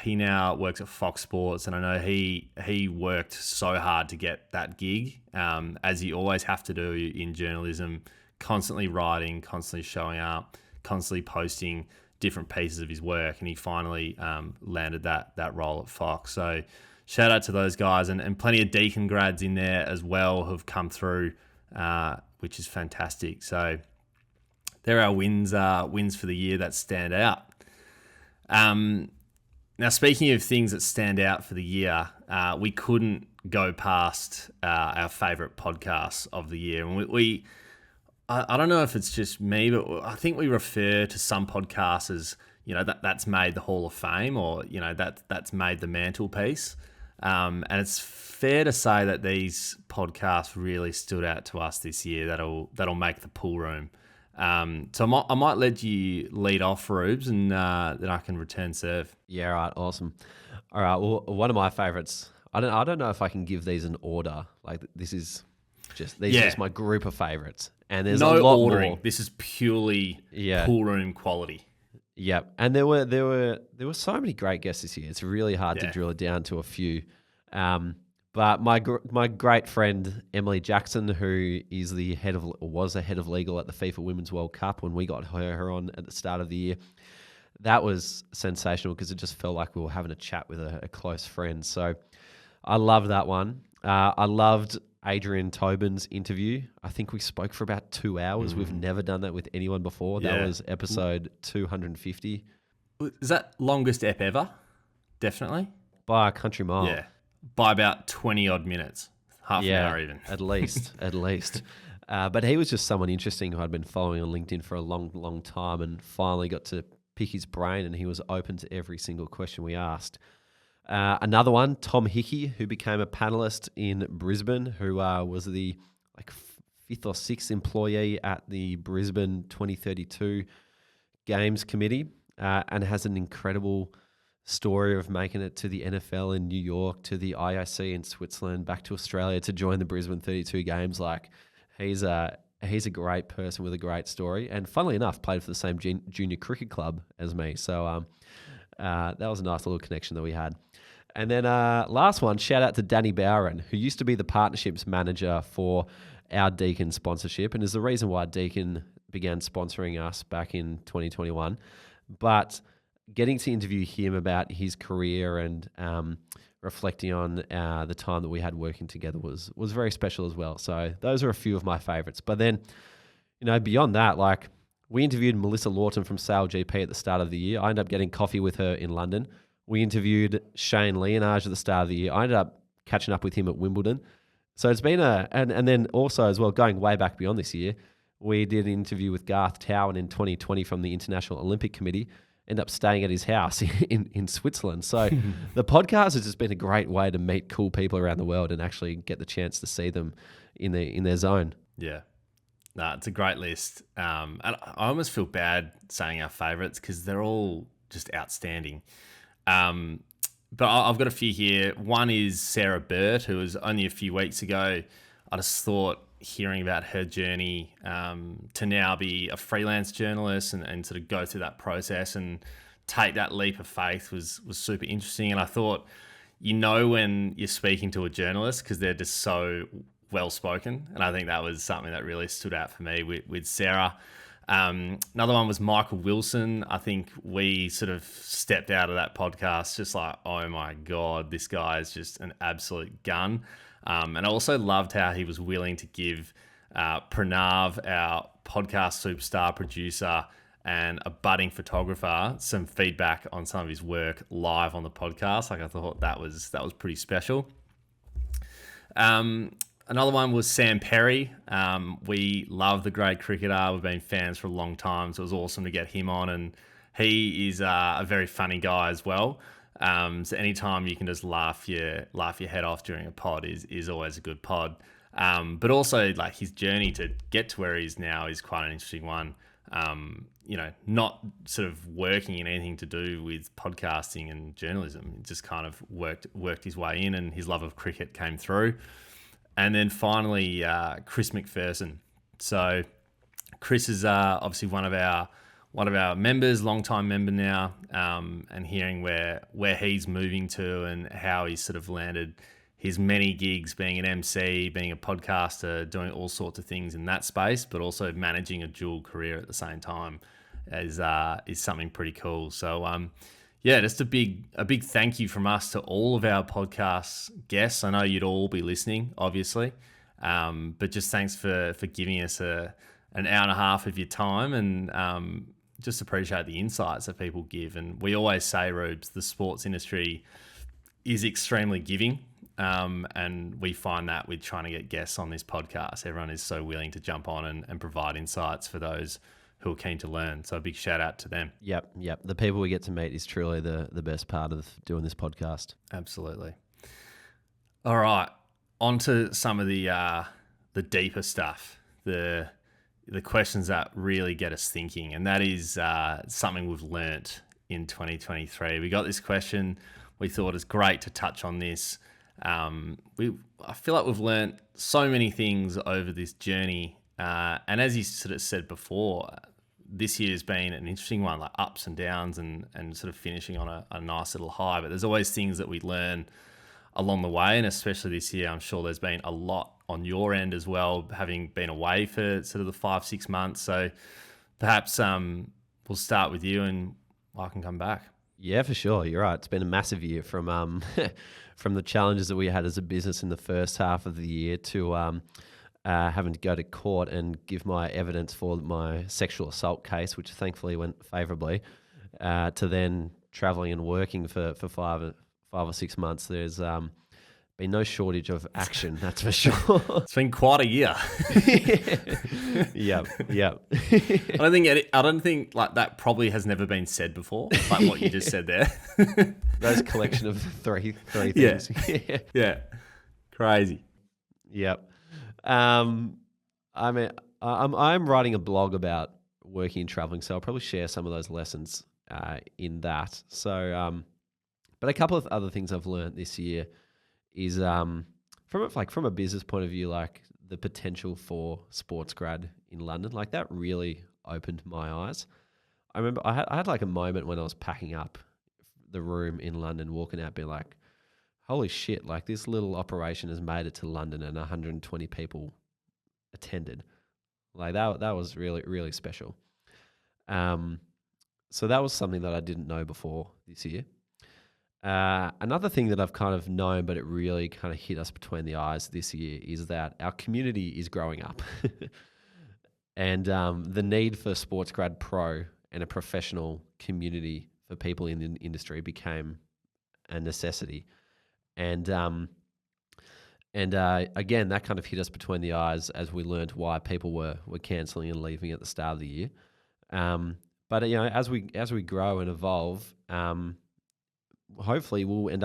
he now works at Fox Sports, and I know he worked so hard to get that gig, as you always have to do in journalism, constantly writing, constantly showing up, constantly posting different pieces of his work, and he finally landed that role at Fox. So shout out to those guys, and plenty of Deakin grads in there as well who've come through, which is fantastic. So there are wins for the year that stand out. Now, speaking of things that stand out for the year, we couldn't go past our favourite podcasts of the year. And I don't know if it's just me, but I think we refer to some podcasts as, that's made the Hall of Fame, or, that's made the mantelpiece. And it's fair to say that these podcasts really stood out to us this year that'll make the pool room. So I might let you lead off, Rubes, and then I can return serve. Yeah, right, awesome. All right, well, one of my favourites. I don't know if I can give these an order. Like, this is just my group of favourites, and there's no a lot ordering. more. This is purely pool room quality. Yep, and there were so many great guests this year. It's really hard to drill it down to a few. But my great friend Emily Jackson, who is was the head of legal at the FIFA Women's World Cup when we got her on at the start of the year, that was sensational because it just felt like we were having a chat with a close friend. So I love that one. I loved Adrian Tobin's interview. I think we spoke for about 2 hours. We've never done that with anyone before. Yeah. That was episode 250. Is that longest ep ever? Definitely. By a country mile. Yeah. By about 20 odd minutes. Half an hour even. At least. But he was just someone interesting who I'd been following on LinkedIn for a long, long time, and finally got to pick his brain, and he was open to every single question we asked. Another one, Tom Hickey, who became a panelist in Brisbane, who was the fifth or sixth employee at the Brisbane 2032 Games Committee, and has an incredible story of making it to the NFL in New York, to the IOC in Switzerland, back to Australia to join the Brisbane 32 Games. Like, he's a great person with a great story, and funnily enough, played for the same junior cricket club as me. So that was a nice little connection that we had. And then last one, shout out to Danny Bowron, who used to be the partnerships manager for our Deakin sponsorship, and is the reason why Deakin began sponsoring us back in 2021. But getting to interview him about his career and reflecting on the time that we had working together was very special as well. So those are a few of my favourites. But then, beyond that, we interviewed Melissa Lawton from Sail GP at the start of the year. I ended up getting coffee with her in London. We interviewed Shane Leonage at the start of the year. I ended up catching up with him at Wimbledon. So it's been and then also as well, going way back beyond this year, we did an interview with Garth Towan in 2020 from the International Olympic Committee. End up staying at his house in Switzerland. So the podcast has just been a great way to meet cool people around the world and actually get the chance to see them in their zone. Yeah. No, it's a great list. And I almost feel bad saying our favourites because they're all just outstanding. But I've got a few here. One is Sarah Burt, who was only a few weeks ago. I just thought hearing about her journey to now be a freelance journalist and sort of go through that process and take that leap of faith was super interesting. And I thought, when you're speaking to a journalist because they're just so well-spoken. And I think that was something that really stood out for me with Sarah. Another one was Michael Wilson. I think we sort of stepped out of that podcast just like, oh my God, this guy is just an absolute gun. And I also loved how he was willing to give Pranav, our podcast superstar producer and a budding photographer, some feedback on some of his work live on the podcast. I thought that was pretty special. Another one was Sam Perry. We love the great cricketer. We've been fans for a long time, so it was awesome to get him on. And he is a very funny guy as well. So anytime you can just laugh your head off during a pod is always a good pod. But also his journey to get to where he is now is quite an interesting one. Not sort of working in anything to do with podcasting and journalism. He just kind of worked his way in, and his love of cricket came through. And then finally, Chris McPherson. So Chris is obviously one of our members, long-time member now, and hearing where he's moving to and how he's sort of landed his many gigs, being an MC, being a podcaster, doing all sorts of things in that space, but also managing a dual career at the same time is something pretty cool. So Yeah, just a big thank you from us to all of our podcast guests. I know you'd all be listening, obviously, but just thanks for giving us an hour and a half of your time, and just appreciate the insights that people give. And we always say, Rubes, the sports industry is extremely giving, and we find that with trying to get guests on this podcast, everyone is so willing to jump on and provide insights for those who are keen to learn. So a big shout out to them. Yep. The people we get to meet is truly the best part of doing this podcast. Absolutely. All right, on to some of the deeper stuff, the questions that really get us thinking, and that is something we've learnt in 2023. We got this question. We thought it's great to touch on this. I feel like we've learnt so many things over this journey, and as you sort of said before, this year has been an interesting one, like ups and downs, and sort of finishing on a nice little high. But there's always things that we learn along the way, and especially this year, I'm sure there's been a lot on your end as well, having been away for sort of the 5-6 months. So perhaps we'll start with you, and I can come back. Yeah, for sure. You're right. It's been a massive year from from the challenges that we had as a business in the first half of the year to having to go to court and give my evidence for my sexual assault case, which thankfully went favourably, to then travelling and working for 5 or 6 months. There's been no shortage of action, that's for sure. It's been quite a year. Yep. I don't think like that probably has never been said before, like what you just said there. Those collection of three things. Yeah. Crazy. Yep. I'm writing a blog about working and traveling, so I'll probably share some of those lessons in that. So, but a couple of other things I've learned this year is from a business point of view, like the potential for SportsGrad in London, like that really opened my eyes. I remember I had like a moment when I was packing up the room in London, walking out, being like, holy shit, like this little operation has made it to London and 120 people attended. Like that was really, really special. So that was something that I didn't know before this year. Another thing that I've kind of known, but it really kind of hit us between the eyes this year, is that our community is growing up. And the need for SportsGrad Pro and a professional community for people in the industry became a necessity. And again, that kind of hit us between the eyes as we learned why people were cancelling and leaving at the start of the year. But as we grow and evolve, hopefully we'll end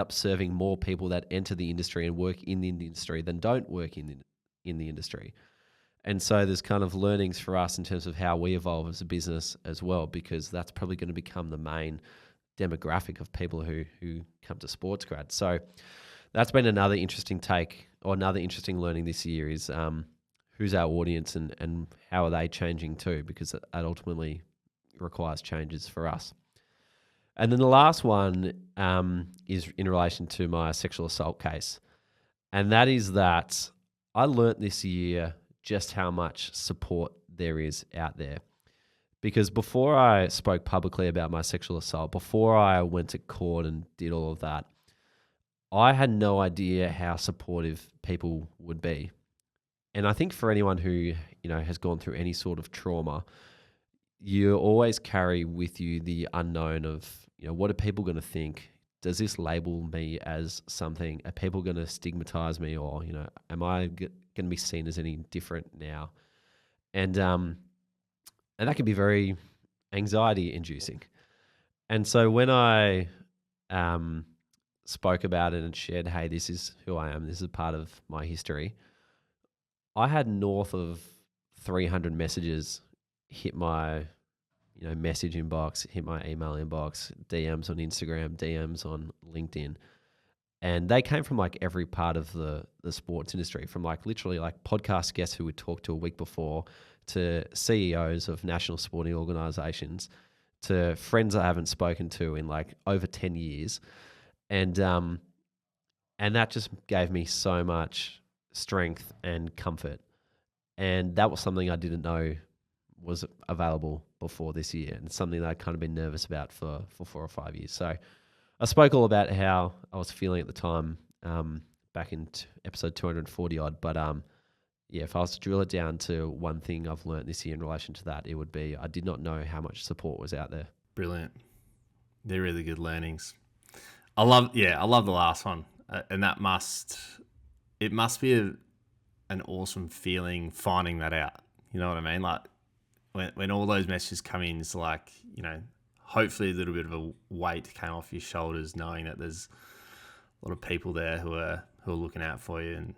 up serving more people that enter the industry and work in the industry than don't work in the industry. And so there's kind of learnings for us in terms of how we evolve as a business as well, because that's probably going to become the main demographic of people who come to SportsGrad. So that's been another interesting take, or another interesting learning this year, is who's our audience and how are they changing too, because that ultimately requires changes for us. And then the last one is in relation to my sexual assault case. And that is that I learnt this year just how much support there is out there. Because before I spoke publicly about my sexual assault, before I went to court and did all of that, I had no idea how supportive people would be. And I think for anyone who, has gone through any sort of trauma, you always carry with you the unknown of, what are people going to think? Does this label me as something? Are people going to stigmatize me, or, am I going to be seen as any different now? And that can be very anxiety inducing. And so when I spoke about it and shared, hey, this is who I am, this is part of my history, I had north of 300 messages hit my message inbox, hit my email inbox, DMs on Instagram, DMs on LinkedIn. And they came from like every part of the sports industry, from like literally like podcast guests who would talk to a week before, to CEOs of national sporting organizations, to friends I haven't spoken to in like over 10 years. And that just gave me so much strength and comfort. And that was something I didn't know was available before this year, and it's something that I'd kind of been nervous about for 4 or 5 years. So I spoke all about how I was feeling at the time, back in episode 240 odd. But yeah, if I was to drill it down to one thing I've learned this year in relation to that, it would be I did not know how much support was out there. Brilliant. They're really good learnings. I love the last one, and that must be an awesome feeling finding that out. You know what I mean? Like when all those messages come in, it's like, you know, hopefully a little bit of a weight came off your shoulders, knowing that there's a lot of people there who are looking out for you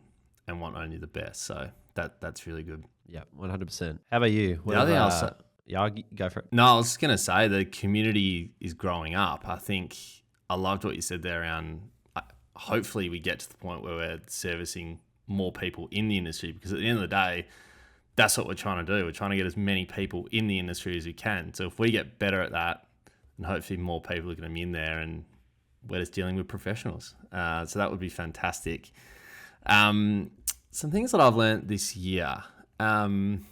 and want only the best. So that's really good. Yeah, 100%. How about you? The other thing I'll say, yeah, I'll go for it. no, I was just going to say the community is growing up. I think I loved what you said there around hopefully we get to the point where we're servicing more people in the industry, because at the end of the day, that's what we're trying to do. We're trying to get as many people in the industry as we can. So if we get better at that, and hopefully more people are going to be in there, and we're just dealing with professionals. So that would be fantastic. Some things that I've learned this year, I don't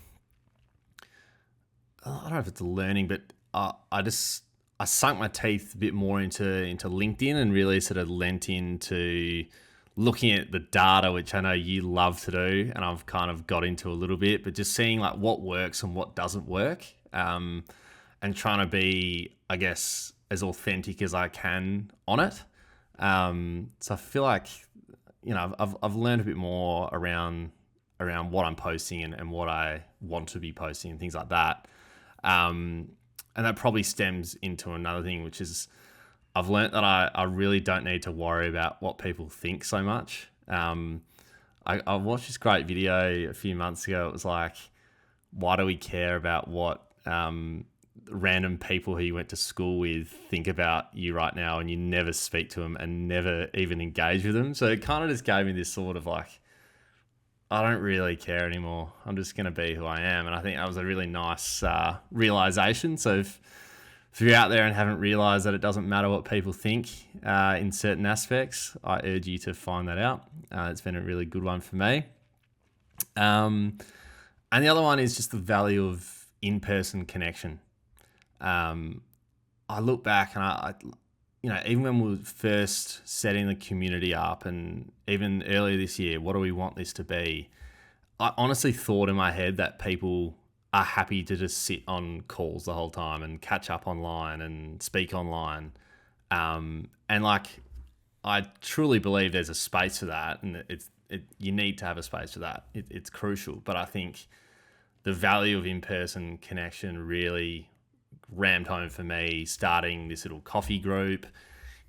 know if it's a learning, but I sunk my teeth a bit more into LinkedIn, and really sort of lent into looking at the data, which I know you love to do, and I've kind of got into a little bit, but just seeing like what works and what doesn't work, and trying to be, I guess, as authentic as I can on it. So I feel like, you know, I've learned a bit more around what I'm posting and what I want to be posting and things like that. And that probably stems into another thing, which is I've learned that I really don't need to worry about what people think so much. I watched this great video a few months ago. It was like, why do we care about what random people who you went to school with think about you right now, and you never speak to them and never even engage with them? So it kind of just gave me this sort of like, I don't really care anymore. I'm just going to be who I am. And I think that was a really nice realization. So if you're out there and haven't realized that it doesn't matter what people think in certain aspects, I urge you to find that out. It's been a really good one for me. And the other one is just the value of in-person connection. I look back and I you know, even when we were first setting the community up, and even earlier this year, what do we want this to be? I honestly thought in my head that people are happy to just sit on calls the whole time and catch up online and speak online. And like, I truly believe there's a space for that, and you need to have a space for that. It's crucial. But I think the value of in-person connection really rammed home for me, starting this little coffee group,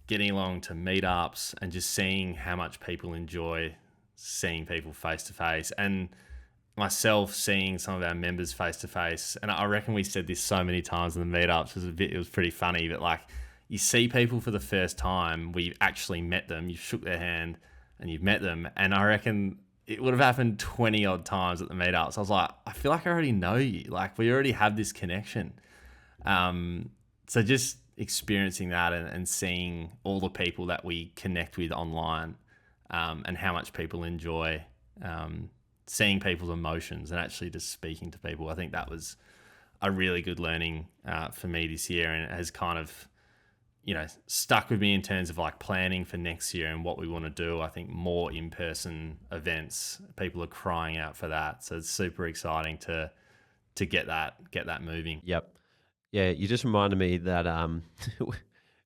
getting along to meetups, and just seeing how much people enjoy seeing people face to face, and myself seeing some of our members face to face. And I reckon we said this so many times in the meetups, it was pretty funny, but like, you see people for the first time, we've actually met them, you've shook their hand and you've met them. And I reckon it would have happened 20 odd times at the meetups. I was like, I feel like I already know you. Like, we already have this connection. So just experiencing that and seeing all the people that we connect with online, and how much people enjoy seeing people's emotions and actually just speaking to people. I think that was a really good learning for me this year, and it has kind of, you know, stuck with me in terms of like planning for next year and what we want to do. I think more in-person events, people are crying out for that. So it's super exciting to get that moving. Yep. Yeah, you just reminded me that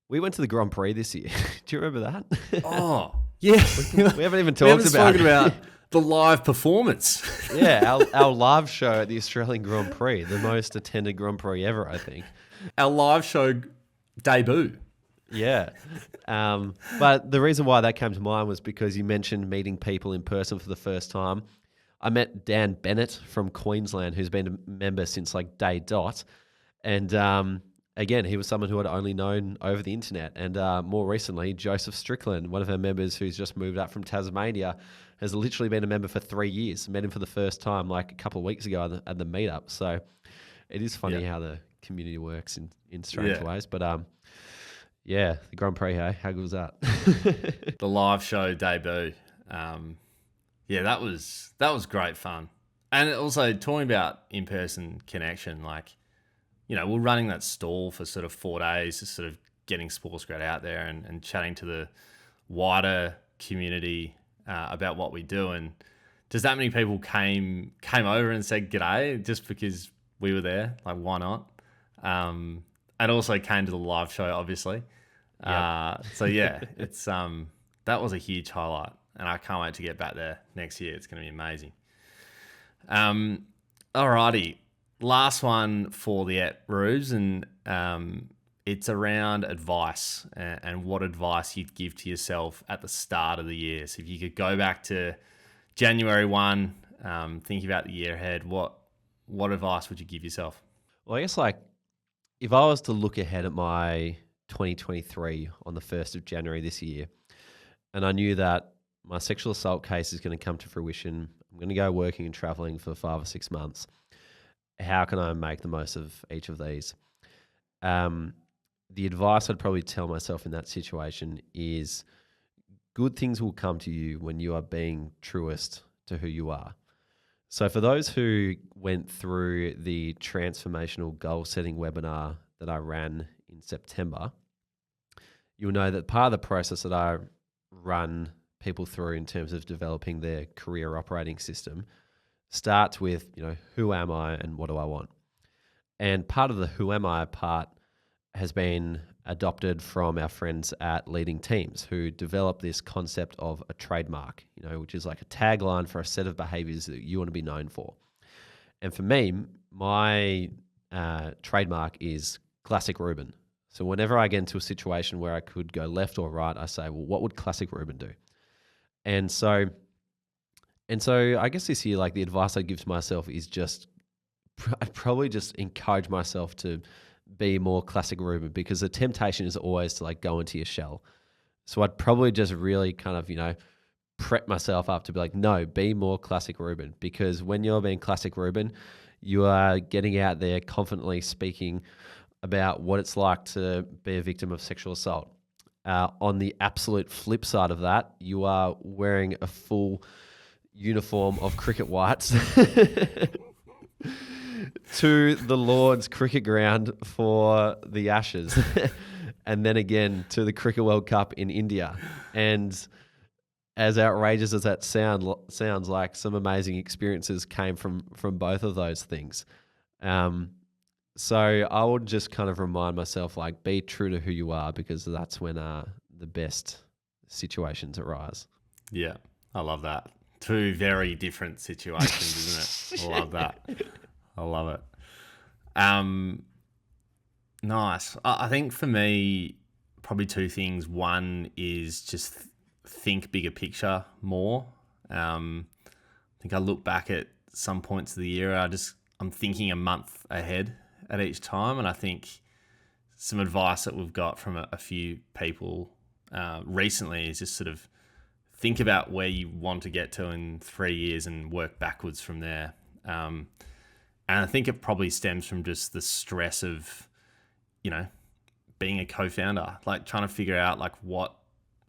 we went to the Grand Prix this year. Do you remember that? Oh, yeah. We haven't even talked about the live performance. Yeah, our live show at the Australian Grand Prix, the most attended Grand Prix ever, I think. Our live show debut. Yeah. But the reason why that came to mind was because you mentioned meeting people in person for the first time. I met Dan Bennett from Queensland, who's been a member since like day dot. And again, he was someone who I'd only known over the internet. And more recently, Joseph Strickland, one of our members who's just moved up from Tasmania, has literally been a member for 3 years. Met him for the first time like a couple of weeks ago at the meetup. So it is funny how the community works in strange ways. But yeah, the Grand Prix, hey, how good was that? The live show debut. Yeah, that was great fun. And also talking about in-person connection, like, we're running that stall for sort of 4 days, just sort of getting SportsGrad out there and chatting to the wider community about what we do. And just that many people came over and said g'day just because we were there. Like, why not? And also came to the live show, obviously. Yep. So yeah, it's that was a huge highlight, and I can't wait to get back there next year. It's going to be amazing. Alrighty, last one for the app, Rubes, and it's around advice and what advice you'd give to yourself at the start of the year. So if you could go back to January 1, thinking about the year ahead, what advice would you give yourself? Well, I guess like if I was to look ahead at my 2023 on the 1st of January this year, and I knew that my sexual assault case is going to come to fruition, I'm going to go working and traveling for 5 or 6 months. How can I make the most of each of these? The advice I'd probably tell myself in that situation is good things will come to you when you are being truest to who you are. So for those who went through the transformational goal setting webinar that I ran in September, you'll know that part of the process that I run people through in terms of developing their career operating system starts with, who am I and what do I want? And part of the who am I part has been adopted from our friends at Leading Teams, who developed this concept of a trademark, which is like a tagline for a set of behaviors that you want to be known for. And for me, my trademark is classic Reuben. So whenever I get into a situation where I could go left or right, I say, well, what would classic Reuben do? And so I guess this year, like the advice I give to myself is I'd probably just encourage myself to be more classic Reuben, because the temptation is always to like go into your shell. So I'd probably just really kind of, prep myself up to be like, no, be more classic Reuben, because when you're being classic Reuben, you are getting out there confidently speaking about what it's like to be a victim of sexual assault. On the absolute flip side of that, you are wearing a full uniform of cricket whites to the Lord's cricket ground for the Ashes, and then again to the Cricket World Cup in India. And as outrageous as that sounds like, some amazing experiences came from both of those things. So I would just kind of remind myself, like, be true to who you are, because that's when the best situations arise. Yeah, I love that. Two very different situations, isn't it? I love that. I love it. Nice. I think for me, probably two things. One is just think bigger picture more. I think I look back at some points of the year, I'm thinking a month ahead at each time. And I think some advice that we've got from a few people recently is just sort of think about where you want to get to in 3 years and work backwards from there. And I think it probably stems from just the stress of, being a co-founder, like trying to figure out like what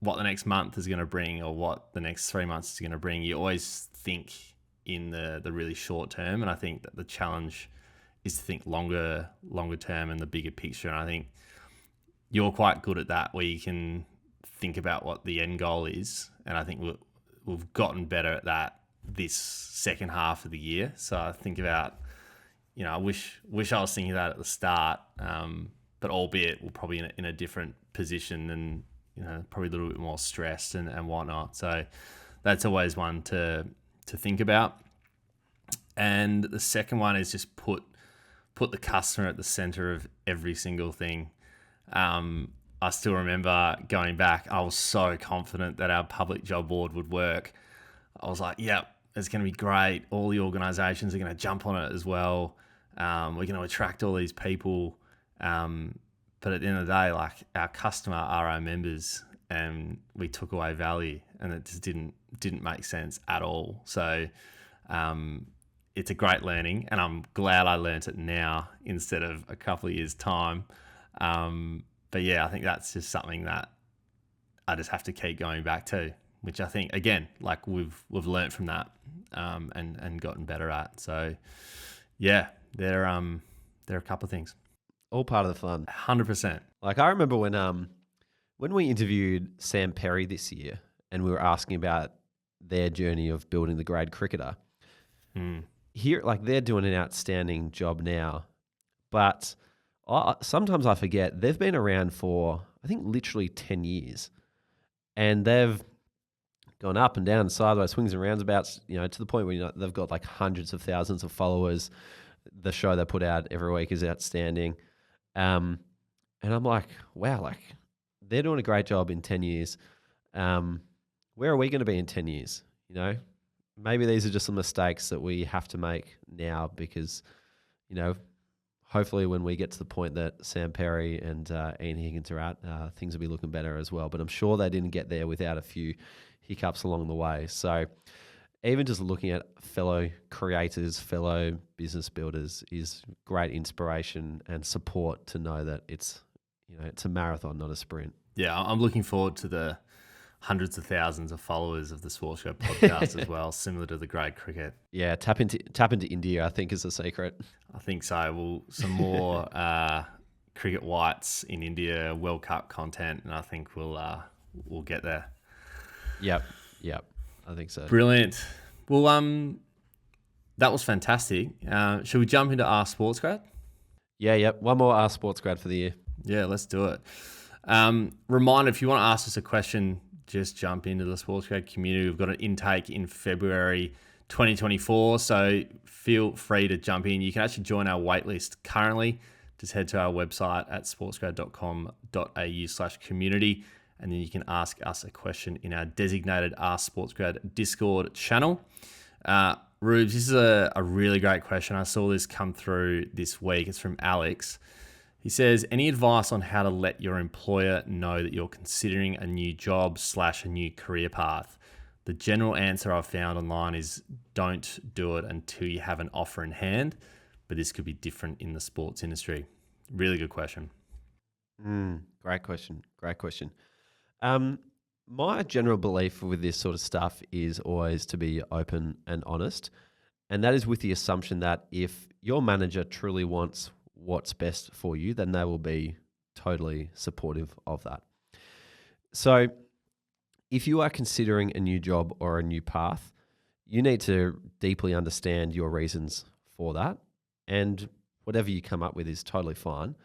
the next month is going to bring, or what the next 3 months is going to bring. You always think in the really short term. And I think that the challenge is to think longer term and the bigger picture. And I think you're quite good at that, where you can think about what the end goal is. And I think we've gotten better at that this second half of the year. So I think about, I wish I was thinking that at the start, but albeit we're probably in a different position and, probably a little bit more stressed and whatnot. So that's always one to think about. And the second one is just put the customer at the center of every single thing. I still remember going back, I was so confident that our public job board would work. I was like, yep, it's going to be great. All the organizations are going to jump on it as well. We're going to attract all these people. But at the end of the day, like, our customer are our members, and we took away value, and it just didn't make sense at all. So it's a great learning, and I'm glad I learnt it now instead of a couple of years' time. But yeah, I think that's just something that I just have to keep going back to, which I think, again, like we've learnt from that and gotten better at. So yeah, there are a couple of things. all part of the fun. 100%. Like I remember when we interviewed Sam Perry this year and we were asking about their journey of building the grade cricketer. Here, like they're doing an outstanding job now, but sometimes I forget they've been around for, I think, literally 10 years, and they've gone up and down, sideways, swings and roundabouts, to the point where they've got like hundreds of thousands of followers. The show they put out every week is outstanding. And I'm like, wow, like they're doing a great job in 10 years. Where are we going to be in 10 years? Maybe these are just some mistakes that we have to make now because, hopefully when we get to the point that Sam Perry and Ian Higgins are at, things will be looking better as well. But I'm sure they didn't get there without a few hiccups along the way. So even just looking at fellow creators, fellow business builders is great inspiration and support to know that it's a marathon, not a sprint. Yeah, I'm looking forward to the hundreds of thousands of followers of the SportsGrad podcast as well, similar to the grade cricket. Yeah, tap into India, I think, is the secret. I think so. Well, some more cricket whites in India, World Cup content, and I think we'll get there. Yep, I think so. Brilliant. Well, that was fantastic. Should we jump into Ask SportsGrad? Yeah. One more Ask SportsGrad for the year. Yeah, let's do it. Reminder, if you want to ask us a question, just jump into the SportsGrad community. We've got an intake in February 2024, so feel free to jump in. You can actually join our waitlist currently. Just head to our website at sportsgrad.com.au/community, and then you can ask us a question in our designated Ask SportsGrad Discord channel. Rubes, this is a really great question. I saw this come through this week. It's from Alex. He says, any advice on how to let your employer know that you're considering a new job / a new career path? The general answer I've found online is don't do it until you have an offer in hand, but this could be different in the sports industry. Really good question. Great question. My general belief with this sort of stuff is always to be open and honest, and that is with the assumption that if your manager truly wants what's best for you, then they will be totally supportive of that. So if you are considering a new job or a new path, you need to deeply understand your reasons for that, and whatever you come up with is totally fine.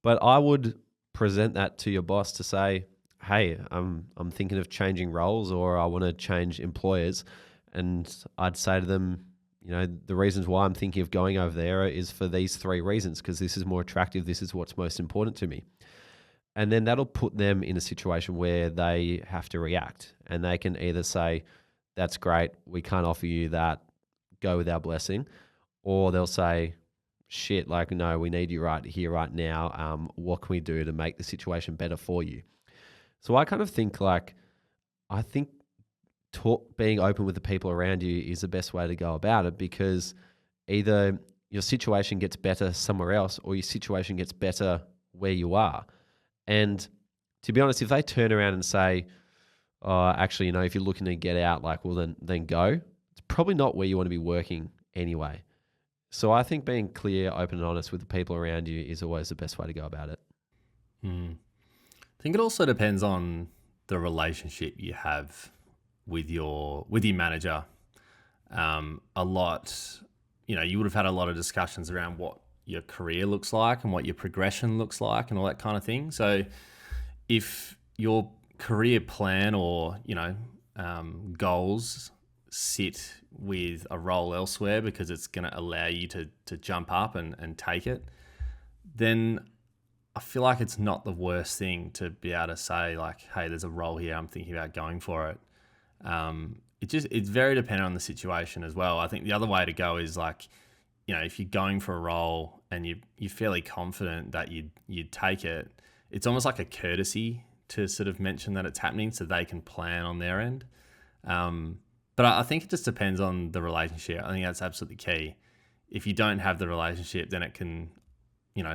But I would present that to your boss to say, hey, I'm thinking of changing roles, or I want to change employers. And I'd say to them, the reasons why I'm thinking of going over there is for these 3 reasons, because this is more attractive. This is what's most important to me. And then that'll put them in a situation where they have to react, and they can either say, that's great, we can't offer you that, go with our blessing. Or they'll say, shit, like, no, we need you right here, right now. What can we do to make the situation better for you? So I kind of think being open with the people around you is the best way to go about it, because either your situation gets better somewhere else or your situation gets better where you are. And to be honest, if they turn around and say, actually, if you're looking to get out, then go, it's probably not where you want to be working anyway. So I think being clear, open and honest with the people around you is always the best way to go about it. I think it also depends on the relationship you have with your manager. A lot, you would have had a lot of discussions around what your career looks like and what your progression looks like and all that kind of thing. So if your career plan or, goals sit with a role elsewhere because it's going to allow you to jump up and take it, then I feel like it's not the worst thing to be able to say, like, hey, there's a role here, I'm thinking about going for it. It's very dependent on the situation as well. I think the other way to go is if you're going for a role and you're fairly confident that you'd take it, it's almost like a courtesy to sort of mention that it's happening so they can plan on their end. But I think it just depends on the relationship. I think that's absolutely key. If you don't have the relationship, then it can,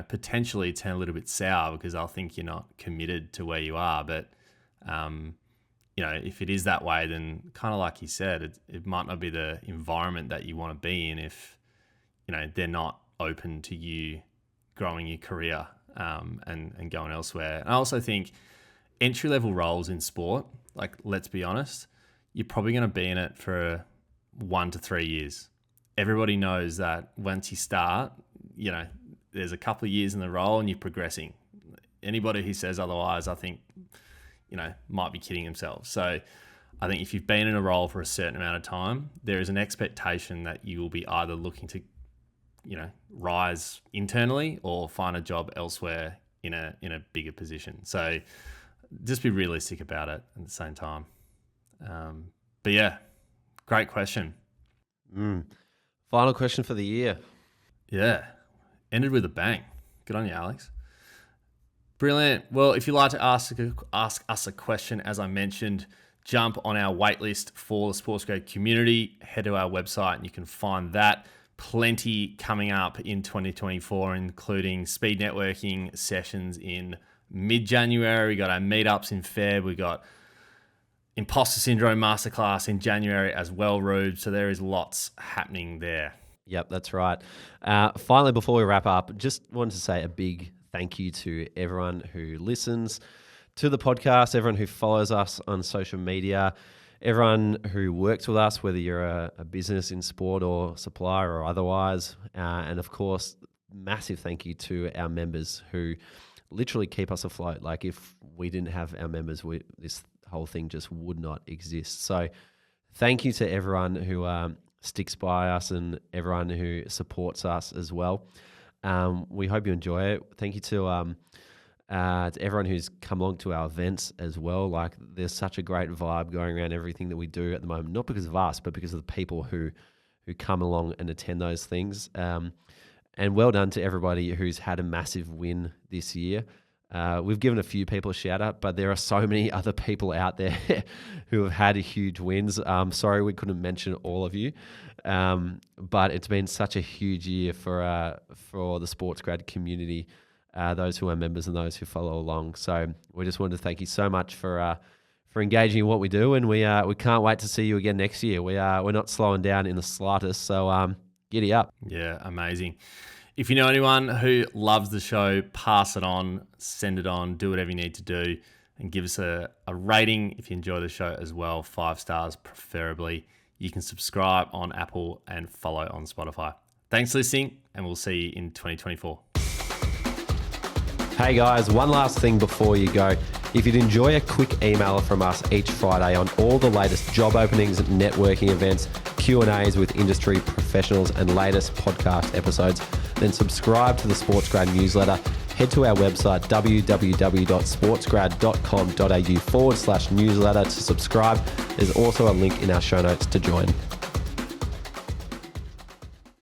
potentially turn a little bit sour because they'll think you're not committed to where you are. But, if it is that way, then kind of like you said, it might not be the environment that you want to be in if, they're not open to you growing your career and going elsewhere. And I also think entry-level roles in sport, like, let's be honest, you're probably going to be in it for 1 to 3 years. Everybody knows that once you start, there's a couple of years in the role and you're progressing. Anybody who says otherwise, I think, might be kidding themselves. So I think if you've been in a role for a certain amount of time, there is an expectation that you will be either looking to, rise internally or find a job elsewhere in a bigger position. So just be realistic about it at the same time. But yeah, great question. Final question for the year. Yeah, ended with a bang. Good on you, Alex. Brilliant. Well, if you'd like to ask us a question, as I mentioned, jump on our waitlist for the SportsGrad community. Head to our website and you can find that. Plenty coming up in 2024, including speed networking sessions in mid-January. We got our meetups in Feb. We got Imposter Syndrome Masterclass in January as well, Rube. So there is lots happening there. Yep, that's right. Finally, before we wrap up, just wanted to say a big thank you to everyone who listens to the podcast, everyone who follows us on social media, everyone who works with us, whether you're a business in sport or supplier or otherwise. And of course, massive thank you to our members who literally keep us afloat. Like, if we didn't have our members, this whole thing just would not exist. So thank you to everyone who sticks by us and everyone who supports us as well. We hope you enjoy it. Thank you to everyone who's come along to our events as well. Like, there's such a great vibe going around everything that we do at the moment, not because of us, but because of the people who come along and attend those things. And well done to everybody who's had a massive win this year. We've given a few people a shout out, but there are so many other people out there who have had huge wins. Sorry we couldn't mention all of you, but it's been such a huge year for the SportsGrad community, those who are members and those who follow along. So we just wanted to thank you so much for engaging in what we do, and we can't wait to see you again next year. We're not slowing down in the slightest, so giddy up. Yeah, amazing. If you know anyone who loves the show, pass it on, send it on, do whatever you need to do, and give us a rating if you enjoy the show as well, 5 stars preferably. You can subscribe on Apple and follow on Spotify. Thanks for listening, and we'll see you in 2024. Hey guys, one last thing before you go. If you'd enjoy a quick email from us each Friday on all the latest job openings, networking events, Q&As with industry professionals, and latest podcast episodes, then subscribe to the SportsGrad newsletter. Head to our website, www.sportsgrad.com.au/newsletter to subscribe. There's also a link in our show notes to join.